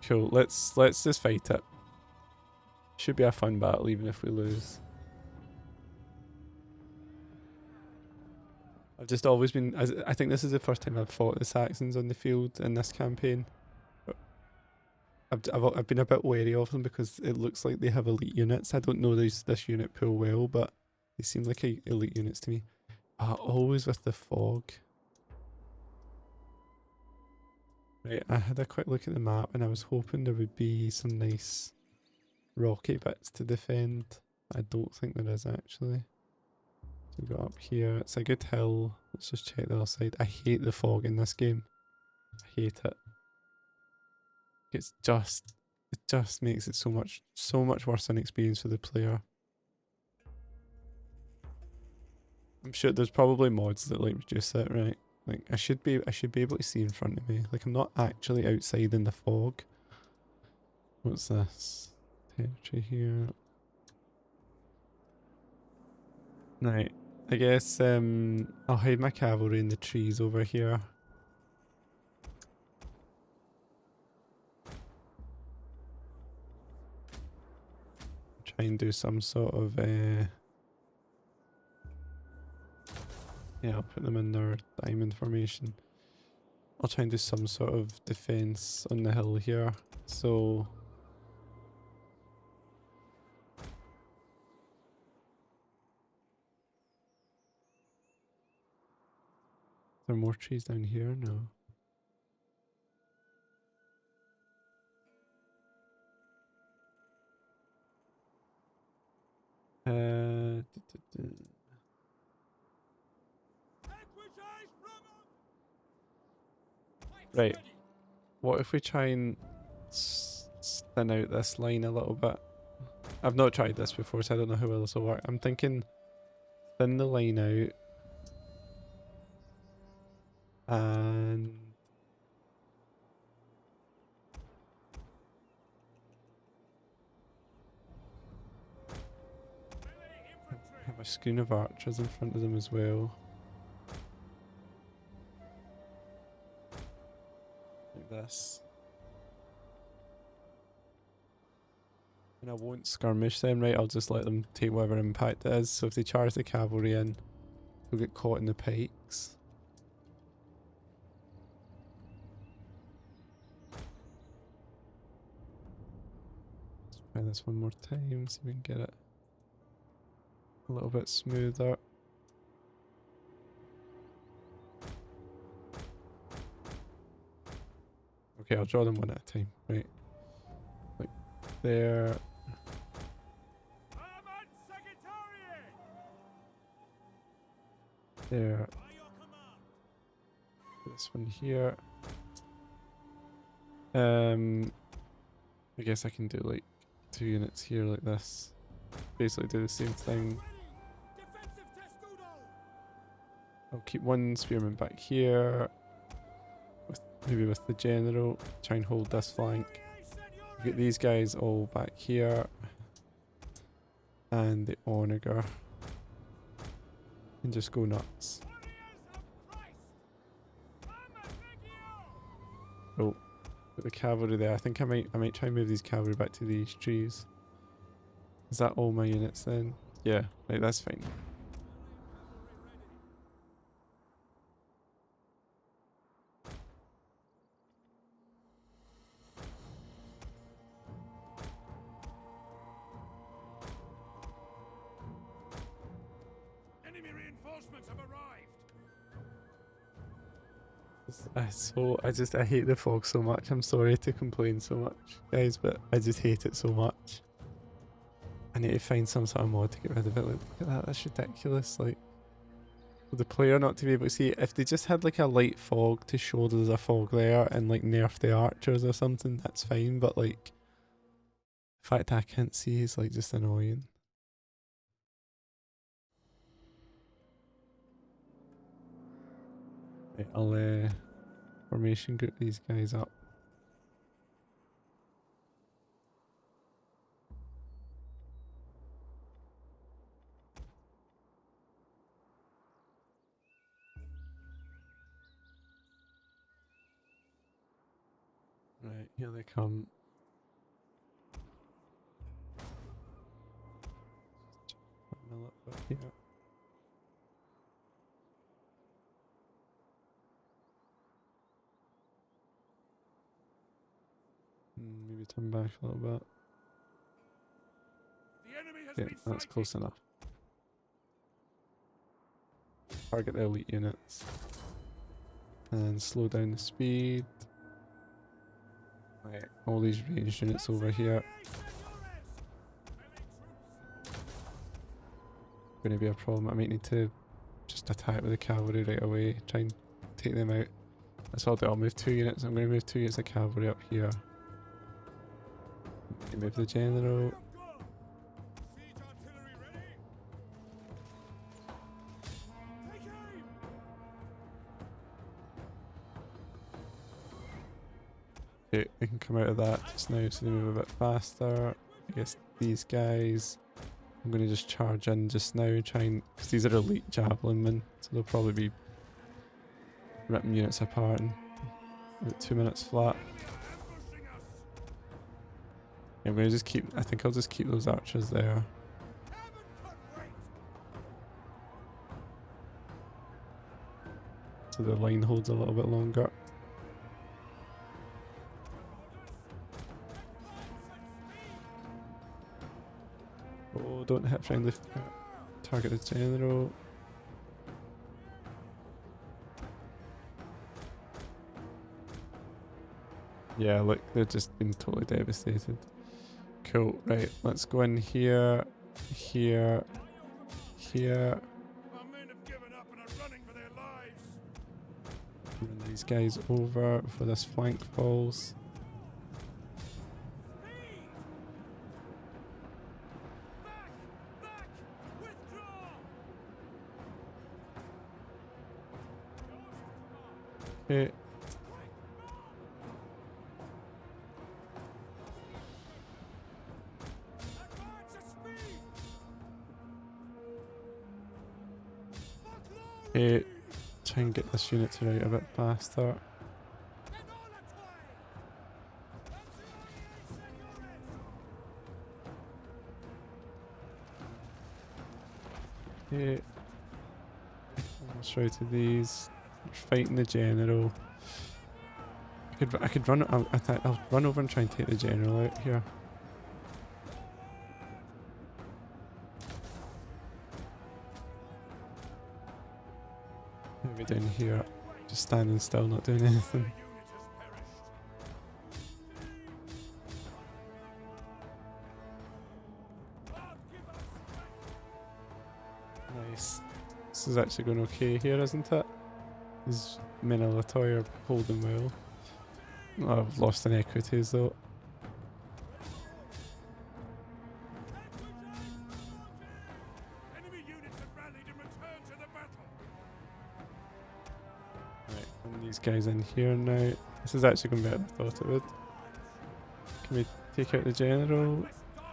A: Cool. Let's just fight it. Should be a fun battle, even if we lose. I've just always been. I think this is the first time I've fought the Saxons on the field in this campaign. I've been a bit wary of them because it looks like they have elite units. I don't know this unit pool well, but they seem like elite units to me. Always with the fog. Right, I had a quick look at the map and I was hoping there would be some nice rocky bits to defend. I don't think there is actually. So we got up here. It's a good hill. Let's just check the other side. I hate the fog in this game. I hate it. It just makes it so much worse an experience for the player. I'm sure there's probably mods that like reduce it, right? Like I should be able to see in front of me. Like I'm not actually outside in the fog. What's this? Territory here. Right. I guess I'll hide my cavalry in the trees over here. Try and do some sort of yeah, I'll put them in their diamond formation. I'll try and do some sort of defense on the hill here. So are there more trees down here? No. Right. What if we try and thin out this line a little bit? I've not tried this before, so I don't know how well this will work. I'm thinking thin the line out and have a screen of archers in front of them as well. Like this. And I won't skirmish them, right? I'll just let them take whatever impact it is. So if they charge the cavalry in, they'll get caught in the pikes. Let's try this one more time, see if we can get it a little bit smoother. Okay, I'll draw them one at a time, right? Like there. There. This one here. I guess I can do like 2 units here like this. Basically do the same thing. I'll keep one spearman back here. Maybe with the general. Try and hold this flank. Get these guys all back here. And the onager. And just go nuts. Oh, put the cavalry there. I think I might try and move these cavalry back to these trees. Is that all my units then? Yeah, right, that's fine.
B: Enemy reinforcements have arrived.
A: I hate the fog so much. I'm sorry to complain so much, guys, but I just hate it so much. I need to find some sort of mod to get rid of it. Like, look at that, that's ridiculous. Like, for the player not to be able to see it. If they just had like a light fog to show there's a fog there and like nerf the archers or something, that's fine. But like, the fact that I can't see is like just annoying. Right, I'll formation group these guys up. Here they come. A little bit here. Maybe turn back a little bit. Yeah, that's close enough. Target the elite units. And slow down the speed. Right, all these ranged units over here. Going to be a problem. I might need to just attack with the cavalry right away. Try and take them out. That's all I'll do. I'll move 2 units. I'm going to move 2 units of cavalry up here. Move the general. Okay, we can come out of that just now so they move a bit faster. I guess these guys, I'm going to just charge in just now and try and, because these are elite javelin men, so they'll probably be ripping units apart in about 2 minutes flat. Yeah, I'm going to just keep, I think I'll just keep those archers there. So the line holds a little bit longer. Oh, don't hit friendly. Target the general. Yeah, look, they've just been totally devastated. Cool, right, let's go in here, here, here. Run these guys over before this flank falls. Okay. Okay, try and get this unit to route a bit faster. Okay, almost routed these. Fighting the general. I could run. I'll run over and try and take the general out here. Maybe down here, just standing still, not doing anything. Nice. This is actually going okay here, isn't it? These men of Latoy are holding well. Oh, I've lost in equities though. Right, and these guys in here now. This is actually going to be better than I thought it would. Can we take out the general?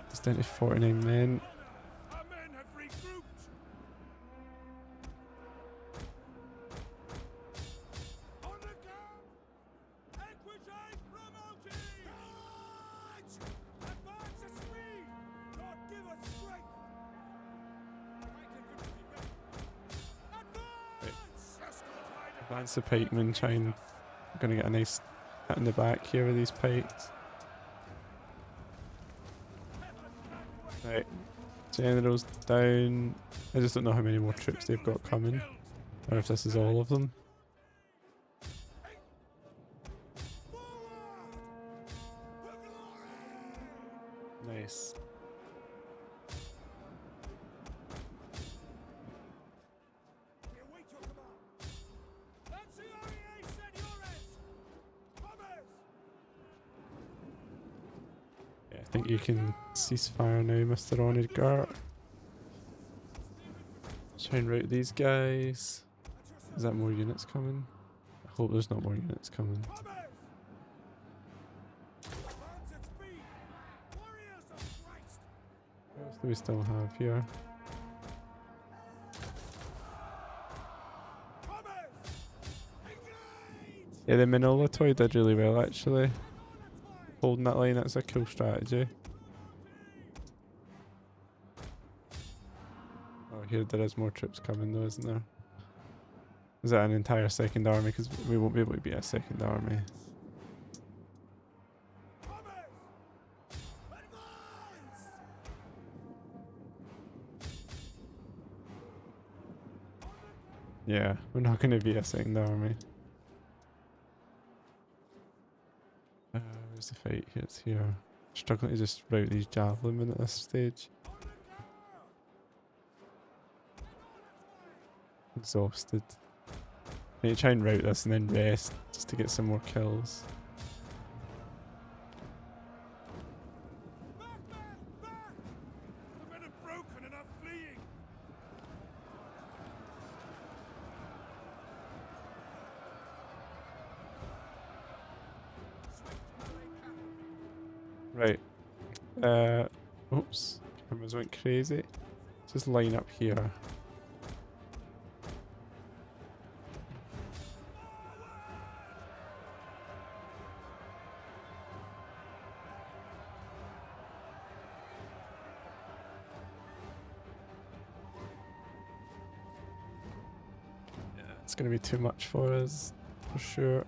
A: It's down to 49 men. Advance the pikemen, gonna get a nice hit in the back here with these pikes. Right, general's down. I just don't know how many more troops they've got coming, or if this is all of them. Nice. I think you can cease fire now, Mr. Onedgar. Try and route these guys. Is that more units coming? I hope there's not more units coming. What else do we still have here? Yeah, the Minola toy did really well actually. holding that line. That's a cool strategy. Oh, here there is more troops coming though, isn't there? Is that an entire second army? Because we won't be able to beat a second army. Yeah, we're not going to beat a second army. Where's the fight? Here, it's here. Struggling to just route these javelin men at this stage. Exhausted. Need to try and route this and then rest just to get some more kills.
B: The men are broken and are fleeing.
A: Right. Oops. Cameras went crazy. Just line up here. Yeah, it's gonna be too much for us, for sure.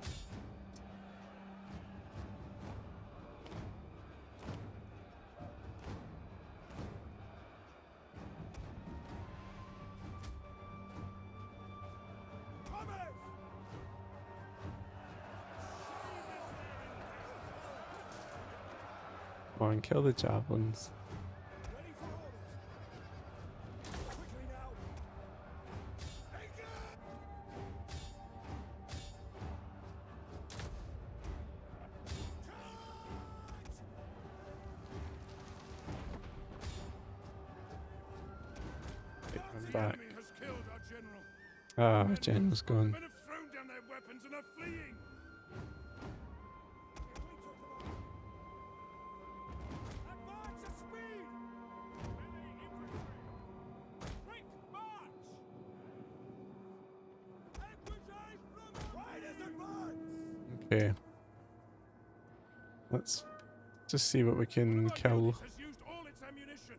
A: Come on, kill the javelins.
B: Ready for orders. Quickly now.
A: Right, I'm
B: The
A: back.
B: enemy has killed our general.
A: Ah, general's gone.
B: Men have thrown down their weapons and are fleeing. Advance at speed. Melee infantry. Quick march. Equitize from riders advance.
A: Okay. Let's just see what we can kill.
B: Has used all its ammunition.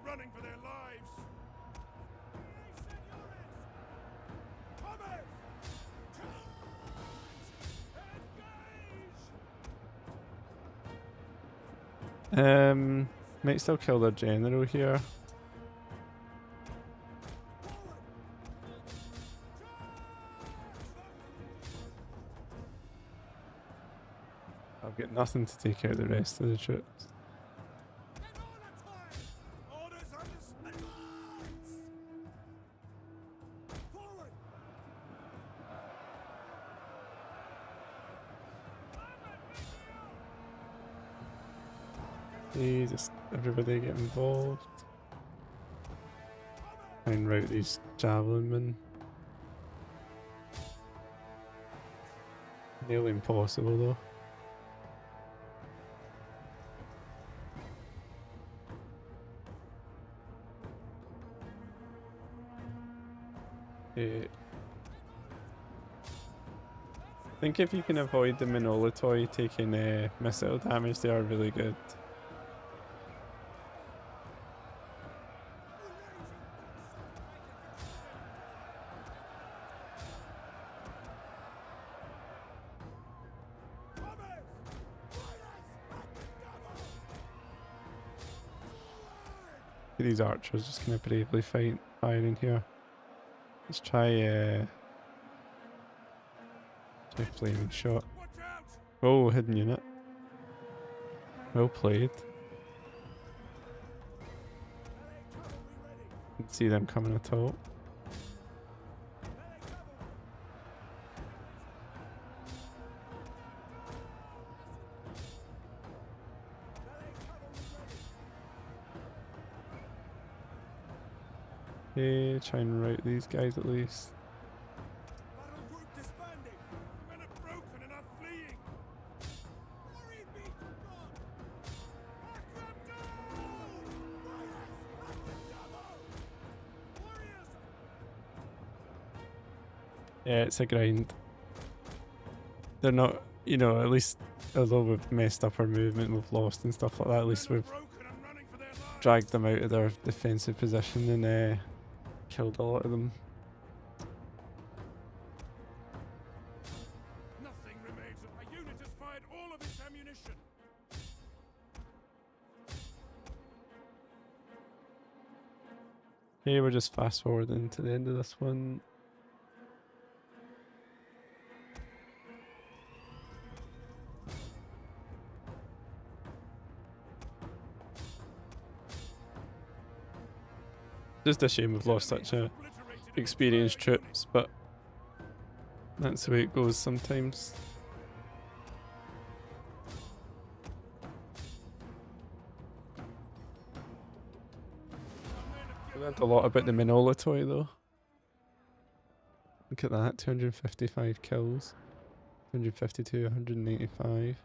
B: Running for their lives.
A: Might still kill their general here. I've got nothing to take out the rest of the troops. Just everybody get involved. And route these javelin men. Nearly impossible though. I think if you can avoid the Minolatoi taking missile damage, they are really good. These archers just kind of bravely firing here. Let's try flaming shot. Oh, hidden unit. Well played. Didn't see them coming at all. Okay, try and rout these guys at least.
C: Battle group disbanding. The men are broken and are fleeing. Glory be to God. Back them down! Warriors, back them down! Warriors!
A: Yeah, it's a grind. They're not, you know, at least, although we've messed up our movement, we've lost and stuff like that, at least we've dragged them out of their defensive position and killed a lot of them.
C: Nothing remains. A unit has fired all of its ammunition.
A: Okay, we're just fast forwarding to the end of this one. Just a shame we've lost such a experienced troops, but that's the way it goes sometimes. We learned a lot about the Minolatoi though. Look at that, 255 kills, 252, 185.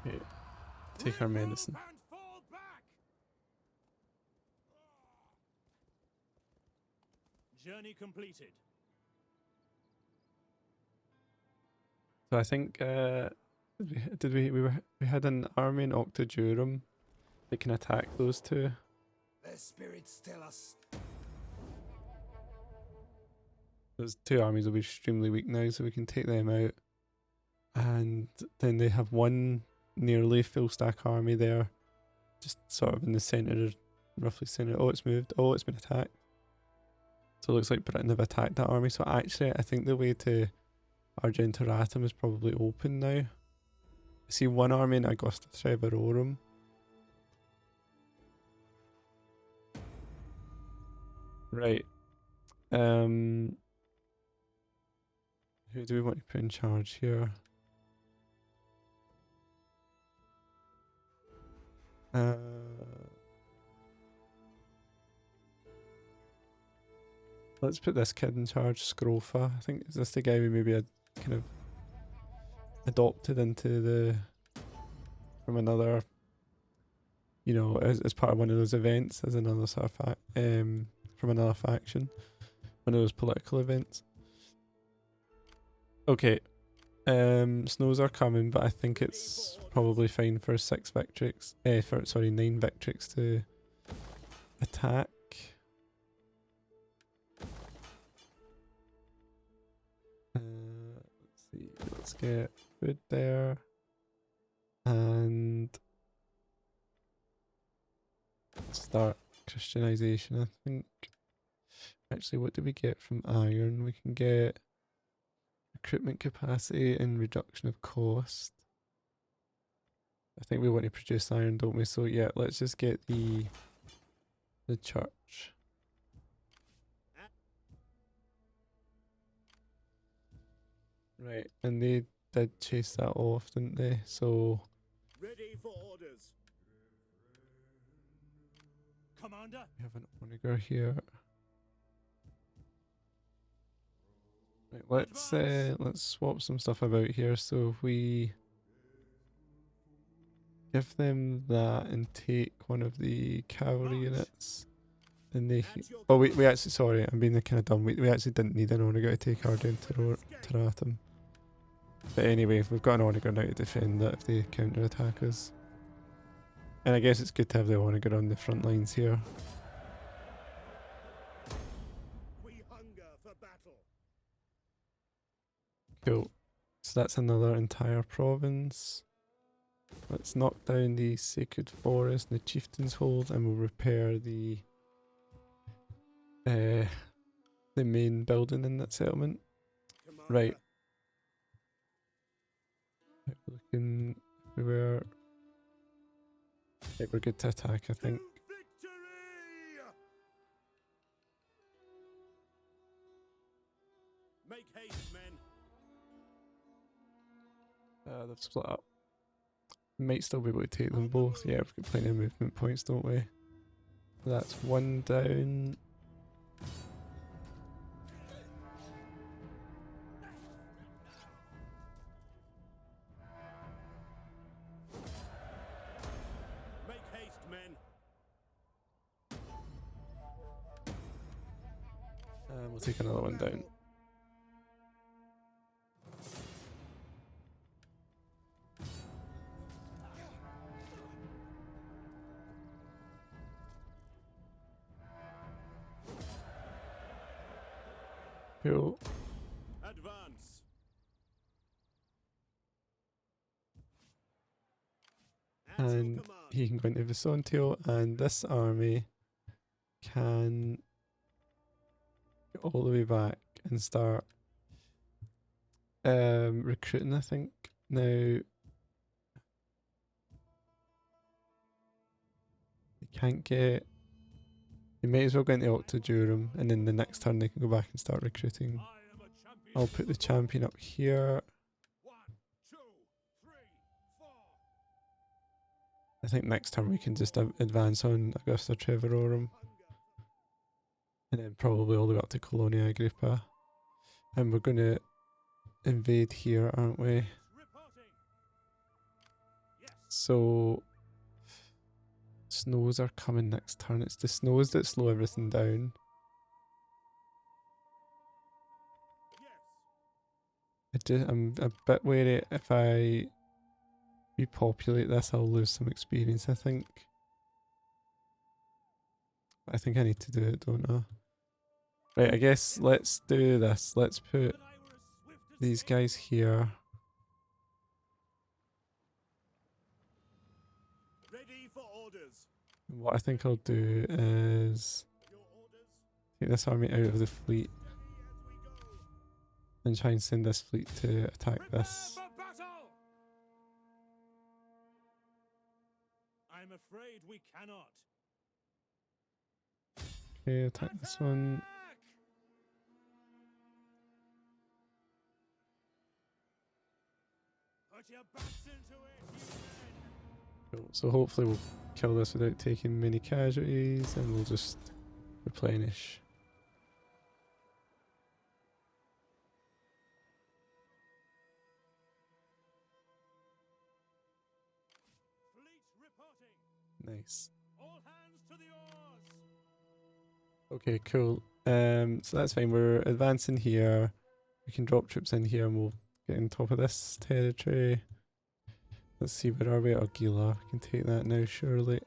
A: Okay, take our medicine.
C: And fall back.
D: Journey completed.
A: So I think we had an army in Octodurum that can attack those two.
C: Their spirits tell us.
A: Those two armies will be extremely weak now, so we can take them out. And then they have one nearly full stack army there, just sort of in the centre, roughly centre. Oh, it's moved. Oh, it's been attacked. So it looks like Britain have attacked that army. So actually, I think the way to Argentoratum is probably open now. I see one army in Augusta Treverorum. Right. Who do we want to put in charge here? Let's put this kid in charge, Scrofa. I think, is this the guy we maybe had kind of adopted into the, from another, you know, as part of one of those events, as another sort of from another faction, one of those political events. Okay, snows are coming, but I think it's probably fine for 9 Victrix to attack. Let's see, let's get food there, and start Christianization, I think. Actually, what do we get from iron? We can get recruitment capacity and reduction of cost. I think we want to produce iron, don't we? So yeah, let's just get the church. Right, and they did chase that off, didn't they? So
D: Ready for orders. Commander.
A: we have an onager here. Right, let's swap some stuff about here. So if we give them that and take one of the cavalry units, then they. Oh, we actually, sorry, I'm being kind of dumb. We actually didn't need an onager to take our down to Teratum. But anyway, we've got an Onager now to defend that if they counter-attack us. And I guess it's good to have the Onager on the front lines here.
C: We hunger for battle.
A: Cool. So that's another entire province. Let's knock down the Sacred Forest and the Chieftain's Hold, and we'll repair the main building in that settlement.
C: Commander,
A: Right. Looking everywhere. Yeah, we're good to attack, I think.
C: victory! Make haste, men.
A: They've split up. Might still be able to take them both. Yeah, we've got plenty of movement points, don't we? That's one down.
C: Make haste, men.
A: We'll take another one down. Cool.
C: Advance. At your
A: And
C: command.
A: he can go into Visontiel, and this army can go all the way back and start recruiting, I think. Now, they can't get... They may as well go into Octodurum, and then the next turn they can go back and start recruiting.
C: I am a champion.
A: I'll put the champion up here.
C: 1, 2, 3, 4.
A: I think next turn we can just advance on Augusta Treverorum, and then probably all the way up to Colonia Agrippa. And we're going to invade here, aren't we?
C: Reporting. Yes.
A: So, snows are coming next turn. It's the snows that slow everything down.
C: Yes.
A: I'm a bit wary if I repopulate this, I'll lose some experience, I think. I think I need to do it, don't I? Right, I guess let's do this. Let's put
C: That I were as swift as
A: these
C: the
A: guys here.
C: ready for orders.
A: And what I think I'll do is
C: Your orders.
A: take this army out of the fleet
C: Ready as we go.
A: and try and send this fleet to attack
C: Prepare
A: this.
C: for battle. I'm afraid we cannot.
A: Okay, attack this one.
C: Attack! Put your backs into it, you men.
A: Cool. So hopefully we'll kill this without taking many casualties, and we'll just replenish.
C: Fleet reporting.
A: Nice.
C: All hands to the oars.
A: Okay, cool. So that's fine. We're advancing here. We can drop troops in here, and we'll get on top of this territory. Let's see, where are we? Aquila. We can take that now, surely.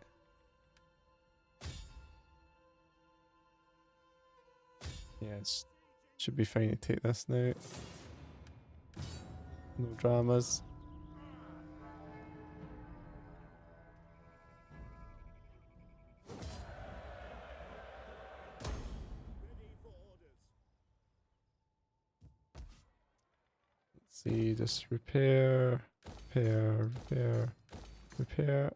A: Yeah, it should be fine to take this now. No dramas.
C: Ready for orders.
A: Let's see, just repair, repair, repair, repair.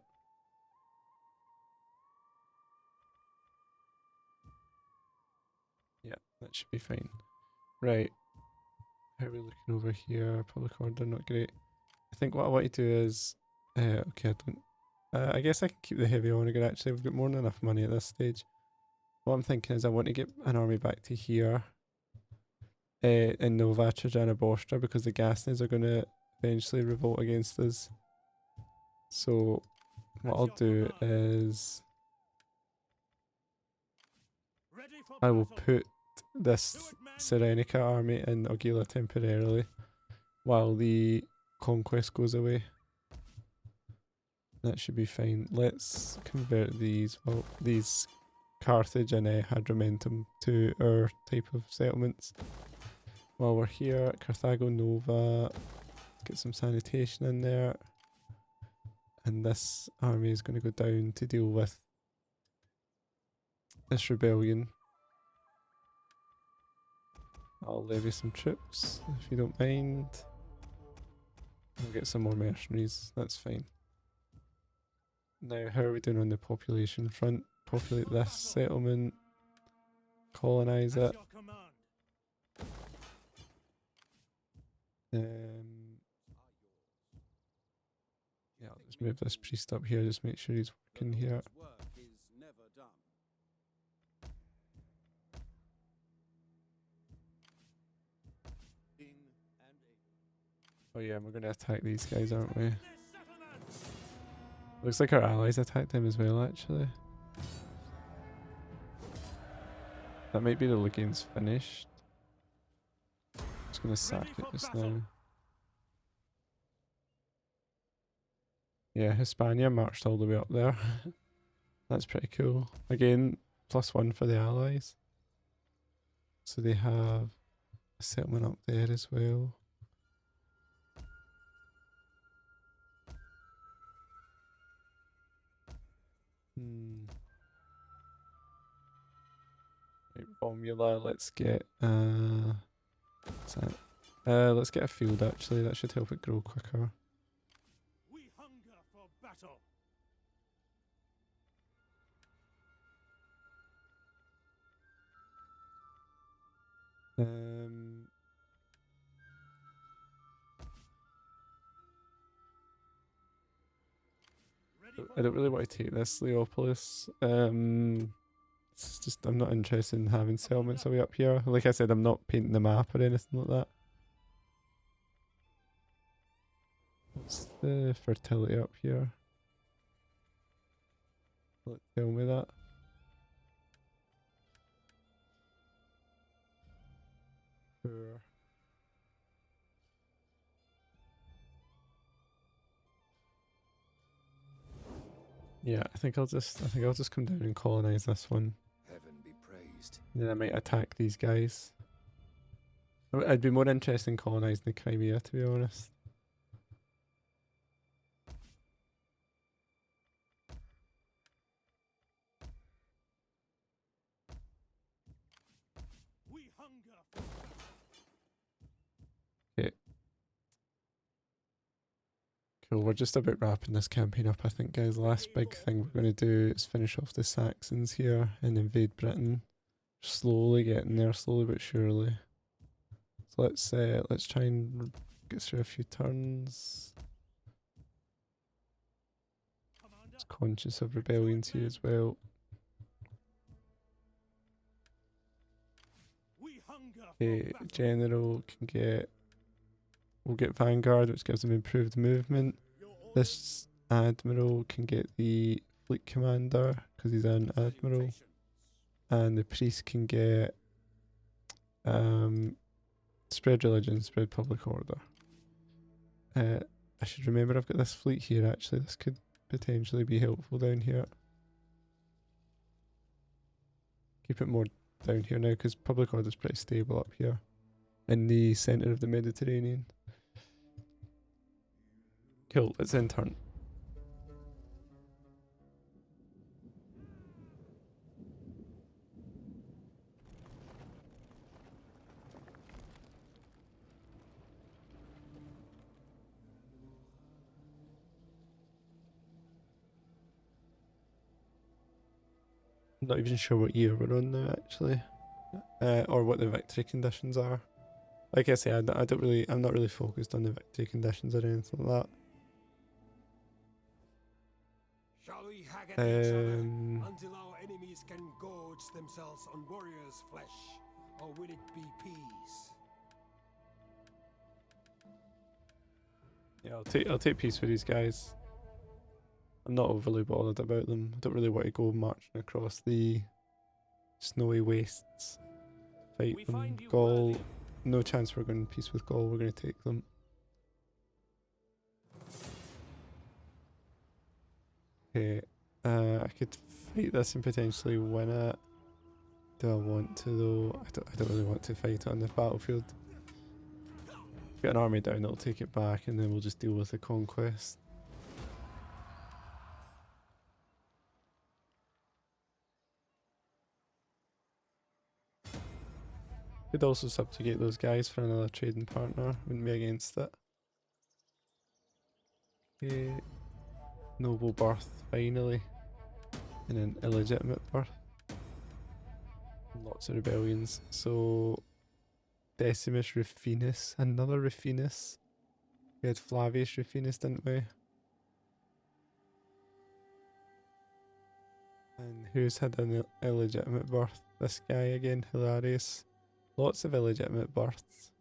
A: Yeah, that should be fine. Right. How are we looking over here? Public order, not great. I think what I want to do is... okay, I don't... I guess I can keep the heavy onager actually. We've got more than enough money at this stage. What I'm thinking is I want to get an army back to here. In Nova Trajana Bostra, because the Gascons are going to eventually revolt against us. So what I'll do is
C: Ready for
A: I will
C: battle.
A: put this Serenica army in Aguila temporarily, while the conquest goes away. That should be fine. Let's convert these, well, these Carthage and Hadrumetum to our type of settlements. While we're here, Carthago Nova, let's get some sanitation in there. And this army is going to go down to deal with this rebellion. I'll levy some troops, if you don't mind. We'll get some more mercenaries, that's fine. Now, how are we doing on the population front? Populate this settlement, colonise it. Yeah, I'll just move this priest up here, just make sure he's working here. Oh yeah, we're going to attack these guys, aren't we? Looks like our allies attacked them as well, actually. That might be the Legions finished. Just going to sack it just now. Yeah, Hispania marched all the way up there. That's pretty cool. Again, +1 for the allies. So they have a settlement up there as well. Right, formula, let's get what's that? Let's get a field actually, that should help it grow quicker.
C: We hunger for battle.
A: I don't really want to take this Leopolis. It's just I'm not interested in having settlements away up here. Like I said, I'm not painting the map or anything like that. What's the fertility up here? Tell me that. Sure. Yeah, I think I'll just come down and colonize this one.
B: Heaven be praised.
A: Then I might attack these guys. I'd be more interested in colonizing the Crimea, to be honest.
C: We hunger for
A: Okay. Cool, we're just about wrapping this campaign up, I think, guys. The last big thing we're going to do is finish off the Saxons here and invade Britain. Slowly getting there, slowly but surely. So let's try and get through a few turns. Just conscious of rebellions here as well. Okay, general can get. We'll get Vanguard, which gives them improved movement. This admiral can get the fleet commander because he's an admiral, and the priest can get spread religion, spread public order. I should remember I've got this fleet here. Actually, this could potentially be helpful down here. Keep it more down here now because public order is pretty stable up here in the centre of the Mediterranean. Cool, it's in turn. I'm not even sure what year we're on now, actually, or what the victory conditions are. Like I say, I'm not really focused on the victory conditions or anything like that.
B: Shall we haggle each other until our enemies can gorge themselves on warriors' flesh, or will it be peace?
A: Yeah, I'll take peace with these guys. I'm not overly bothered about them. I don't really want to go marching across the snowy wastes. Fight them. Gaul, no chance we're going in peace with Gaul. We're going to take them. Okay, I could fight this and potentially win it. Do I want to though? I don't really want to fight it on the battlefield. Get an army down, it'll take it back, and then we'll just deal with the conquest. Could also subjugate those guys for another trading partner, wouldn't be against it. Okay. Noble birth, finally. And an illegitimate birth. Lots of rebellions. So, Decimus Rufinus, another Rufinus. We had Flavius Rufinus, didn't we? And who's had an illegitimate birth? This guy again, Hilarious. Lots of illegitimate births.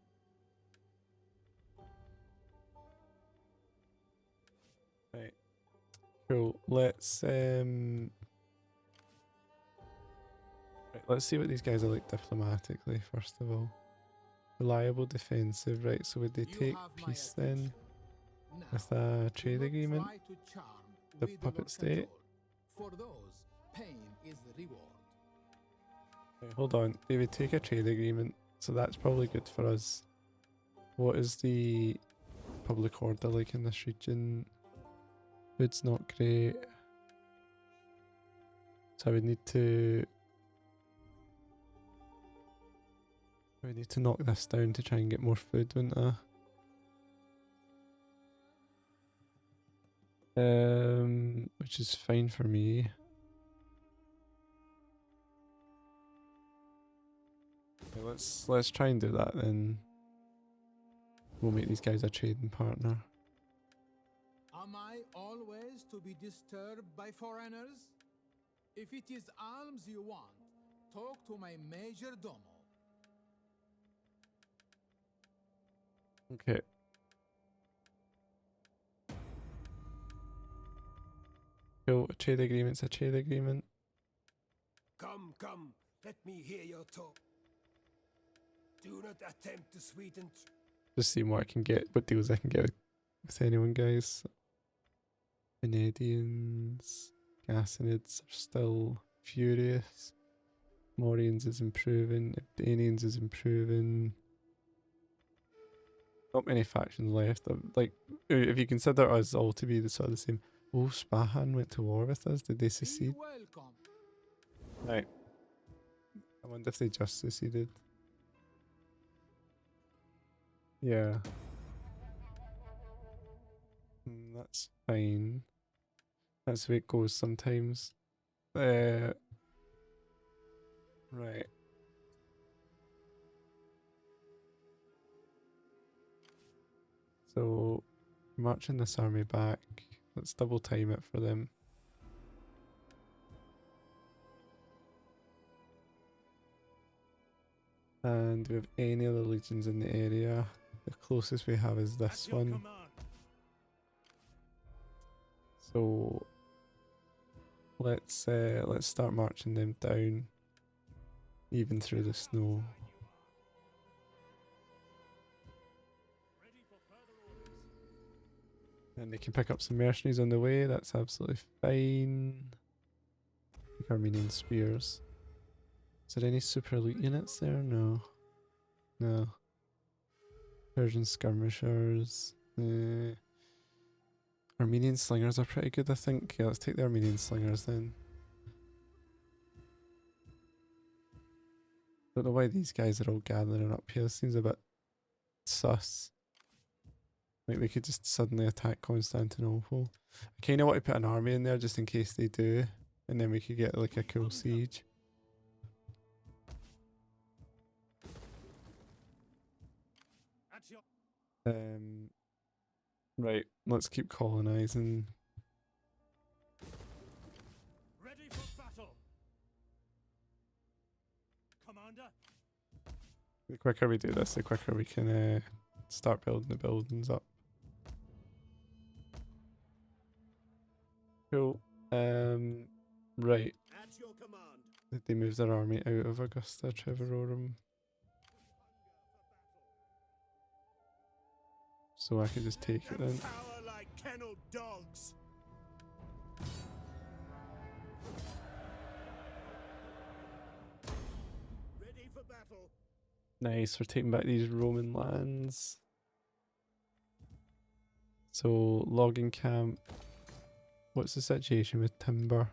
A: Right. Cool. Let's let's see what these guys are like diplomatically first of all. Reliable defensive, right, so would they take peace then with a trade agreement? The puppet state?
C: For those, pain is the reward.
A: Right, hold on, they would take a trade agreement, so that's probably good for us. What is the public order like in this region? Food's not great. So I would need to knock this down to try and get more food, wouldn't I? Which is fine for me. Okay, let's try and do that then. We'll make these guys a trading partner.
C: Am I always to be disturbed by foreigners? If it is alms you want, talk to my major domo.
A: Okay. Cool, a trade agreement's a trade agreement.
B: Come, come, let me hear your talk. Do not attempt to sweeten.
A: Just seeing what I can get, what deals I can get with anyone, guys. Venedians, Gassanids are still furious. Morians is improving, Ibdanians is improving. Not many factions left. Like, if you consider us all to be the sort of the same. Oh, Spahan went to war with us. Did they secede?
C: Welcome.
A: Right. I wonder if they just seceded. Yeah. That's fine. That's the way it goes sometimes. Right. So, marching this army back. Let's double time it for them. And do we have any other legions in the area? The closest we have is this one. So let's start marching them down, even through the snow. And they can pick up some mercenaries on the way, that's absolutely fine. Like Armenian spears. Is there any super elite units there? No. No. Persian skirmishers. Armenian slingers are pretty good, I think. Yeah, let's take the Armenian slingers then. Don't know why these guys are all gathering up here. Seems a bit sus. Like they could just suddenly attack Constantinople. I kind of want to put an army in there just in case they do, and then we could get like a cool siege. Right, let's keep colonizing.
C: Ready for battle. Commander.
A: The quicker we do this, the quicker we can start building the buildings up. Cool. Right.
C: At your command.
A: Did they move their army out of Augusta Treverorum? So I could just take it then.
C: Power like kennel dogs. battle.
A: Nice, we're taking back these Roman lands. So, logging camp. What's the situation with timber?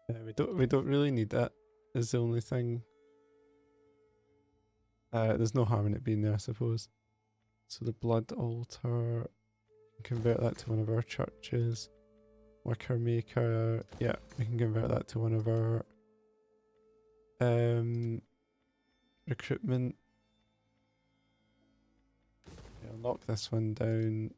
A: We don't really need that. Is the only thing. There's no harm in it being there, I suppose. So the blood altar, convert that to one of our churches. Worker maker, yeah, we can convert that to one of our recruitment. Yeah, I'll knock this one down.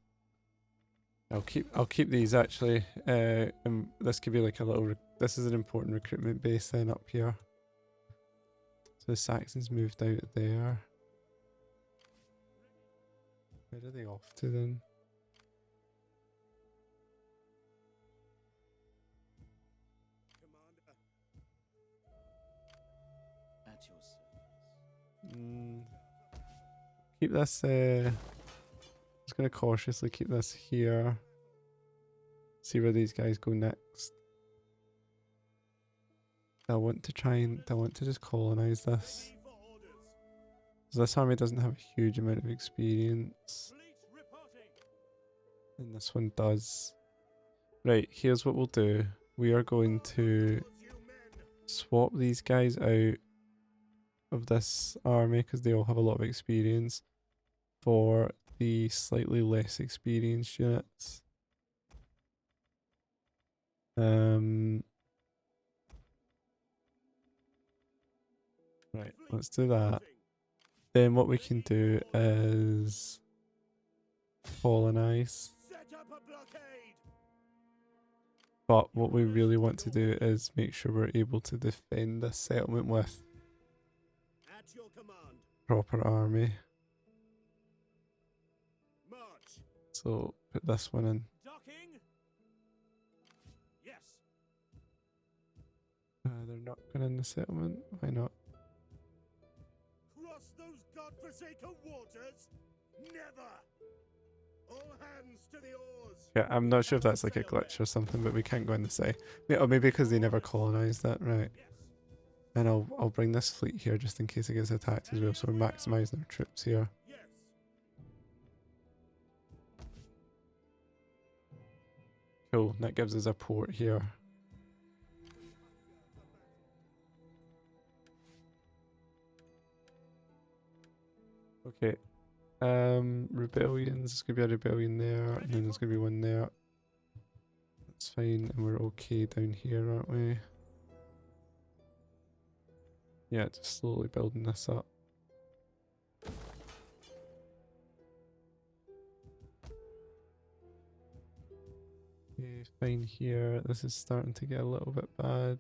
A: I'll keep these actually. This could be like a little. This is an important recruitment base then up here. So the Saxons moved out there. Where are they off to then?
C: Commander.
D: At your service.
A: Keep this. Just gonna cautiously keep this here. See where these guys go next. I want to just colonize this.
C: Ready for orders.
A: So this army doesn't have a huge amount of experience.
C: Fleet reporting.
A: And this one does. Right, here's what we'll do. We are going to
C: Towards you men.
A: swap these guys out of this army because they all have a lot of experience for the slightly less experienced units. Right,
C: Fleet
A: let's do that.
C: reporting.
A: Then what we can do is colonize.
C: Set up a blockade.
A: But what we really want to do is make sure we're able to defend this settlement with
C: At your command.
A: proper army.
C: March.
A: So put this one in.
C: Docking. Yes.
A: They're not going in the settlement. Why not?
C: Cross those godforsaken waters? Never! All hands to the oars!
A: Yeah, I'm not sure if that's like a glitch or something, but we can't go in the sea. Or maybe because they never colonized that, right?
C: Yes.
A: And I'll bring this fleet here just in case it gets attacked as well, so we're maximising our troops here.
C: Yes.
A: Cool, that gives us a port here. Okay. Rebellions, there's gonna be a rebellion there, and then there's gonna be one there. That's fine, and we're okay down here, aren't we? Yeah, just slowly building this up. Okay, fine here. This is starting to get a little bit bad.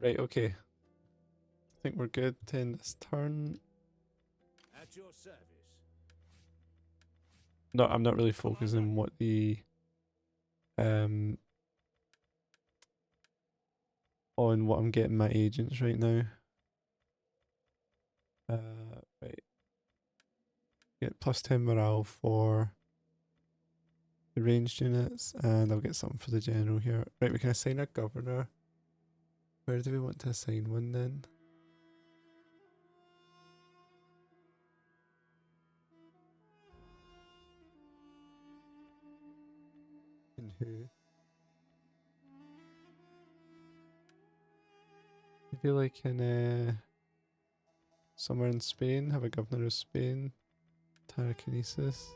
A: Right, okay. I think we're good to end this turn.
D: At your service.
A: No, I'm not really focusing on what the on what I'm getting my agents right now. Right. Get plus 10 morale for the ranged units, and I'll get something for the general here. Right, we can assign a governor. Where do we want to assign one then? And who? I feel like in somewhere in Spain, have a governor of Spain. Telekinesis.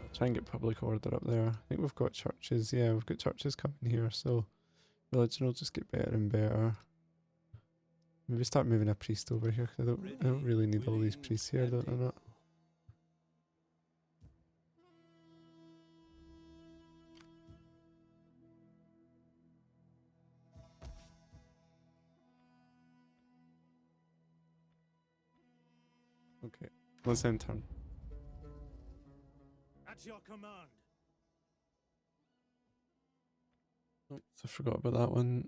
A: I'll try and get public order up there. I think we've got churches. Yeah, we've got churches coming here, so religion will just get better and better. Maybe start moving a priest over here, because I don't really need all these priests here, don't I not? Let's end turn.
C: At your command.
A: Oops, I forgot about that one.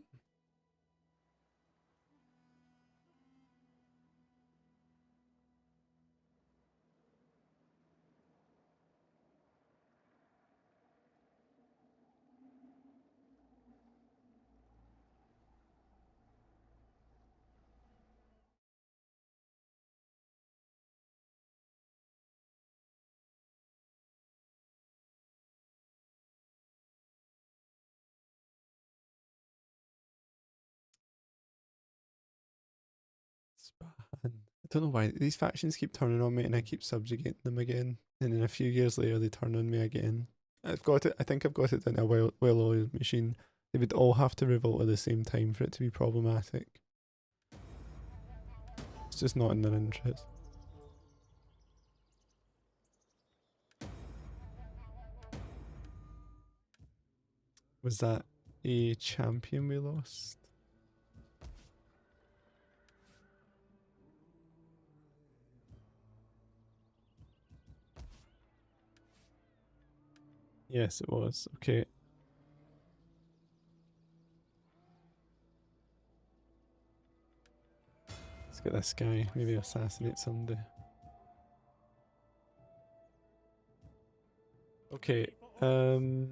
A: Spahan. I don't know why these factions keep turning on me and I keep subjugating them again. And then a few years later they turn on me again. I've got it. I think I've got it in a well-oiled machine. They would all have to revolt at the same time for it to be problematic. It's just not in their interest. Was that a champion we lost? Yes, it was. Okay. Let's get this guy. Maybe assassinate somebody. Okay.
C: Your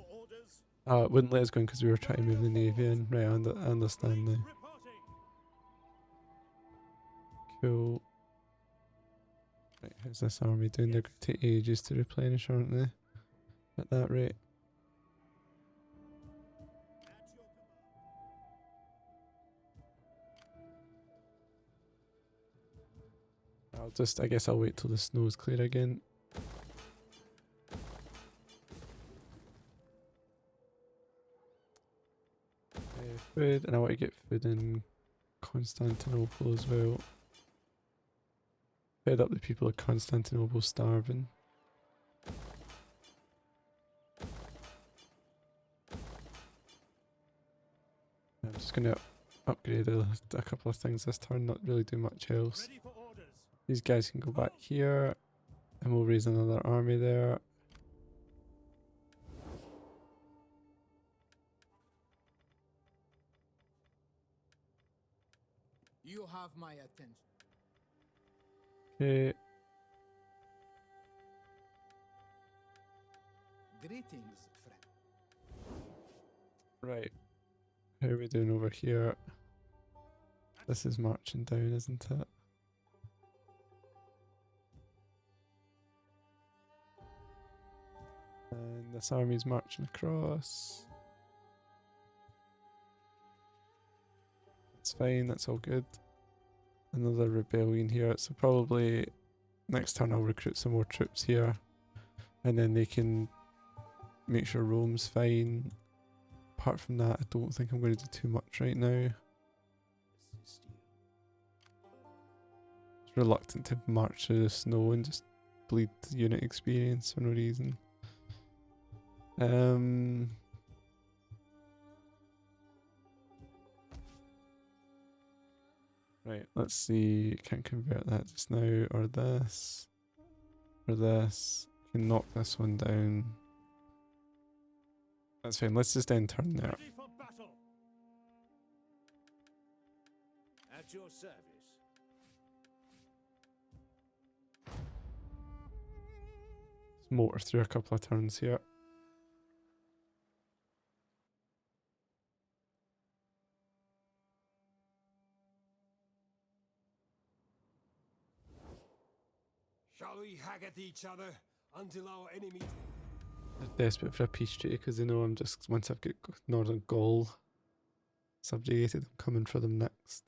C: orders.
A: It wouldn't let us go in because we were trying to move the navy in. Right, I understand now.
C: Reporting.
A: Cool. Right, how's this army doing? They're going to take ages to replenish, aren't they? At that rate.
C: At your command.
A: I guess I'll wait till the snow's clear again. Food, and I want to get food in Constantinople as well. Fed up the people of Constantinople starving. I'm just going to upgrade a couple of things this turn, not really do much else.
C: Ready for orders.
A: These guys can go back here, and we'll raise another army there.
E: You have my attention.
A: Okay,
E: Greetings, friend.
A: right. How are we doing over here? This is marching down, isn't it? And this army's marching across. That's fine, that's all good. Another rebellion here, so probably next turn I'll recruit some more troops here. And then they can make sure Rome's fine. Apart from that, I don't think I'm going to do too much right now. Just reluctant to march through the snow and just bleed unit experience for no reason. Right, let's see. Can't convert that just now, or this, or this. Can knock this one down. That's fine. Let's just end turn there.
C: Ready for battle.
D: At your service.
A: Let's motor through a couple of turns here.
B: Shall we hack at each other until our enemies...
A: They're desperate for a peace treaty because they know I'm just, once I've got Northern Gaul subjugated, I'm coming for them next.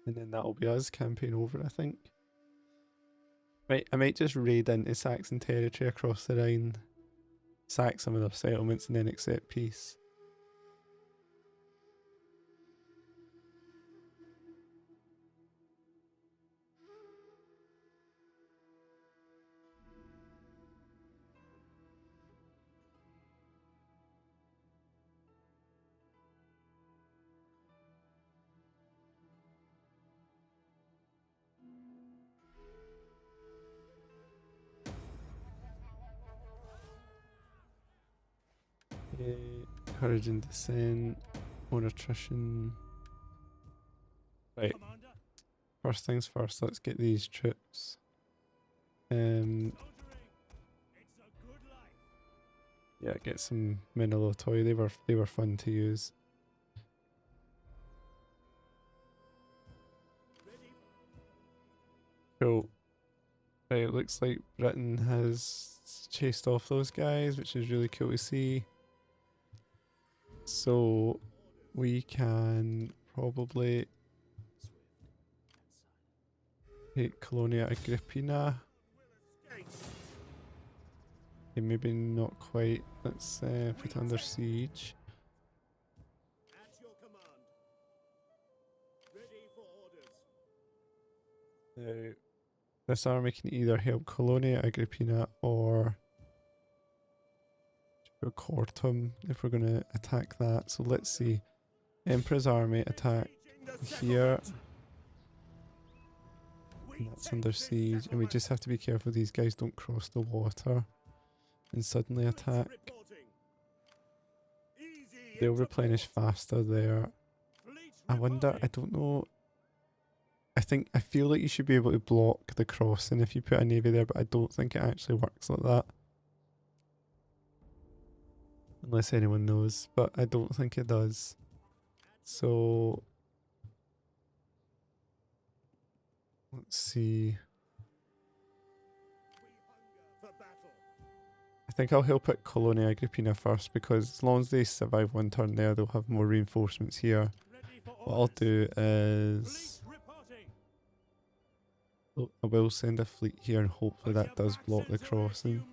A: And then that'll be us, campaign over, I think. Right, I might just raid into Saxon territory across the Rhine, sack some of their settlements and then accept peace. Courage and dissent, more attrition. Right,
C: Commander,
A: first things first, let's get these troops.
C: soldiering. It's a good life.
A: Yeah, get some Minolotoi. They were fun to use.
C: Ready
A: Cool. Right, it looks like Britain has chased off those guys, which is really cool to see. So we can probably take Colonia Agrippina. Okay, maybe not quite. Let's put it under siege.
C: at your command. Ready for orders.
A: Now, this army can either help Colonia Agrippina or Cortum if we're going to attack that. So let's see. Emperor's army attack here. And that's under siege. And we just have to be careful these guys don't cross the water and suddenly attack. They'll replenish faster there. I wonder, I don't know. I feel like you should be able to block the crossing if you put a navy there, but I don't think it actually works like that. Unless anyone knows, but I don't think it does. So let's see. I think I'll help at Colonia Agrippina first because as long as they survive one turn there, they'll have more reinforcements here. What I'll do is I will send a fleet here and hopefully that does block the crossing.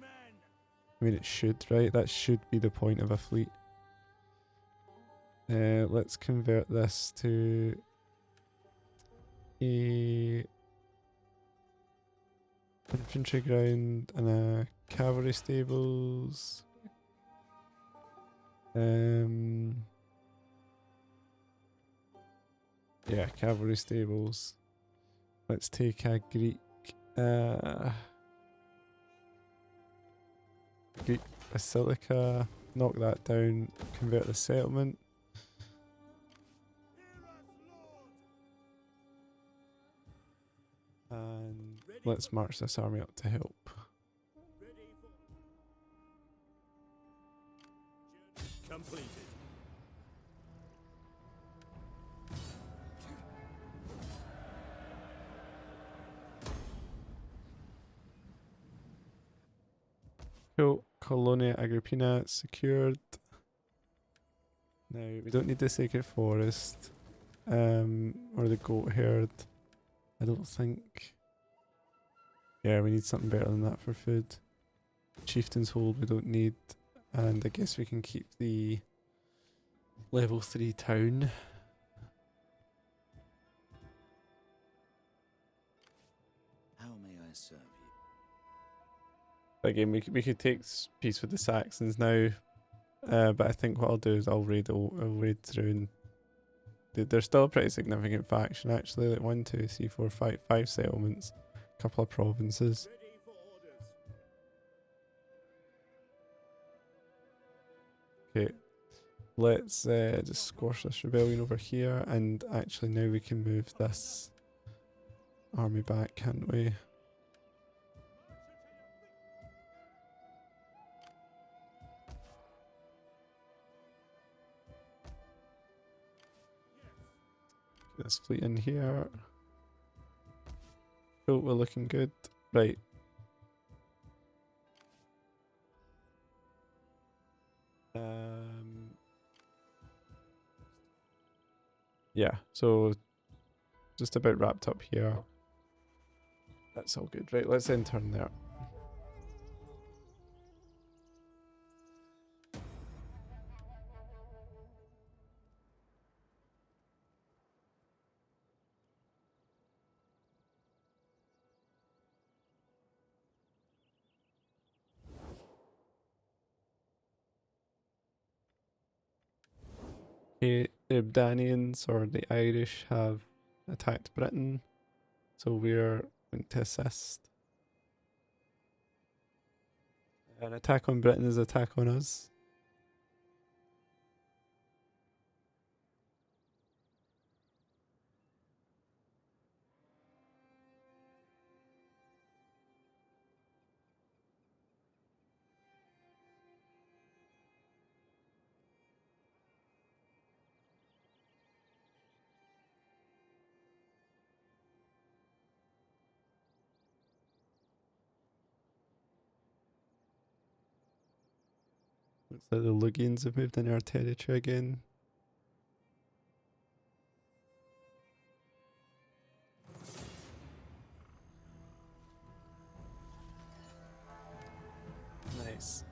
A: I mean, it should, right? That should be the point of a fleet. Let's convert this to a infantry ground and a cavalry stables. Yeah, cavalry stables. Let's take a Greek basilica, knock that down, convert the settlement. And let's march this army up to help.
C: Completed.
A: Cool. Colonia Agrippina secured. Now we don't need the Sacred Forest or the goat herd. I don't think. Yeah, we need something better than that for food. Chieftain's Hold we don't need, and I guess we can keep the level 3 town.
F: How may I serve you?
A: Again, we could take peace with the Saxons now, but I think what I'll do is I'll raid through and they're still a pretty significant faction actually. Like 1, 2, 3, 4, 5 settlements, a couple of provinces. Okay, let's just squash this rebellion over here, and actually now we can move this army back, can't we? Get this fleet in here. Cool, we're looking good. Right. Yeah, so just about wrapped up here. That's all good. Right, let's then turn there. Okay, the Danians or the Irish have attacked Britain, so we're going to assist. An attack on Britain is an attack on us. Looks like the Lugians have moved into our territory again. Nice.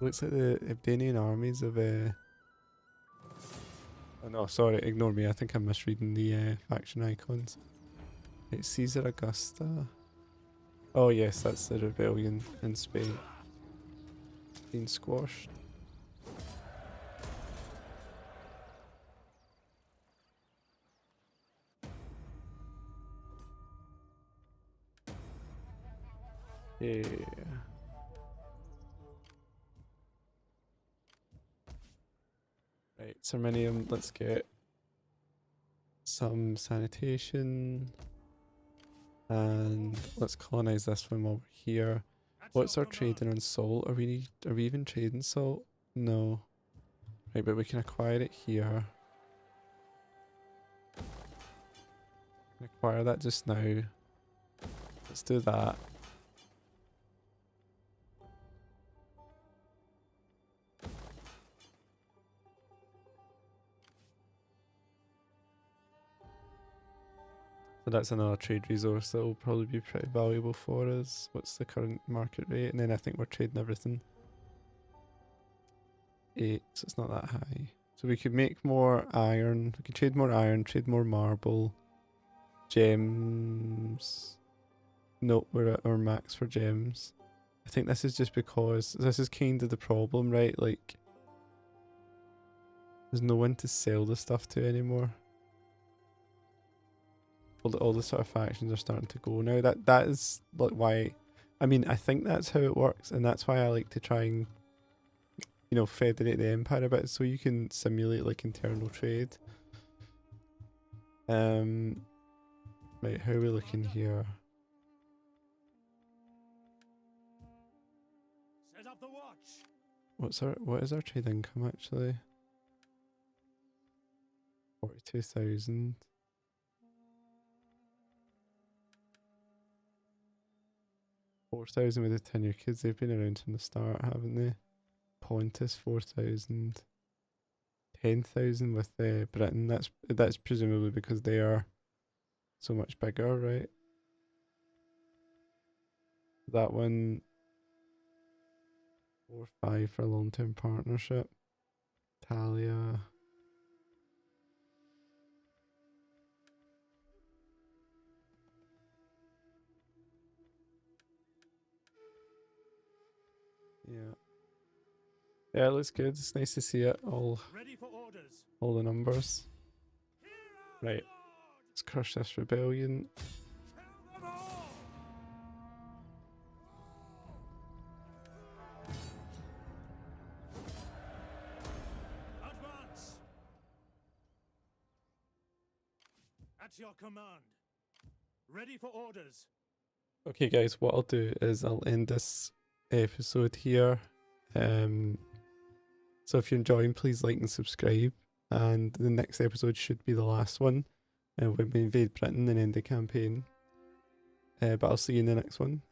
A: Looks like the Ebdanian armies of oh no, sorry, ignore me. I think I'm misreading the faction icons. It's Caesar Augusta. Oh yes, that's the rebellion in Spain. Being squashed. Yeah. Right, Serminium, let's get some sanitation. And let's colonize this one while we're here. What's our trading on salt? Are we even trading salt? No. Right, but we can acquire it here. Acquire that just now. Let's do that. So that's another trade resource that will probably be pretty valuable for us. What's the current market rate? And then I think we're trading everything. 8, so it's not that high. So we could make more iron. We could trade more iron, trade more marble. Gems. No, we're at our max for gems. I think this is just because this is kind of the problem, right? Like, there's no one to sell the stuff to anymore. All the sort of factions are starting to go now. That is like why. I mean, I think that's how it works, and that's why I like to try and, you know, federate the empire a bit, so you can simulate like internal trade. Right, how are we looking here?
C: Set up the watch.
A: What is our trade income actually? 42,000. $4,000 with the tenure kids. They've been around from the start, haven't they? Pontus 4,000. 10,000 with Britain. That's presumably because they are so much bigger, right? That one 4 or 5 for a long-term partnership. Talia. Yeah. Yeah, it looks good. It's nice to see it all.
C: Ready for orders.
A: All the numbers. Right. Let's crush this rebellion.
C: Kill them all. Advance. At your command. Ready for orders.
A: Okay guys, what I'll do is I'll end this episode here. So if you're enjoying, please like and subscribe. And the next episode should be the last one. When we invade Britain and end the campaign. But I'll see you in the next one.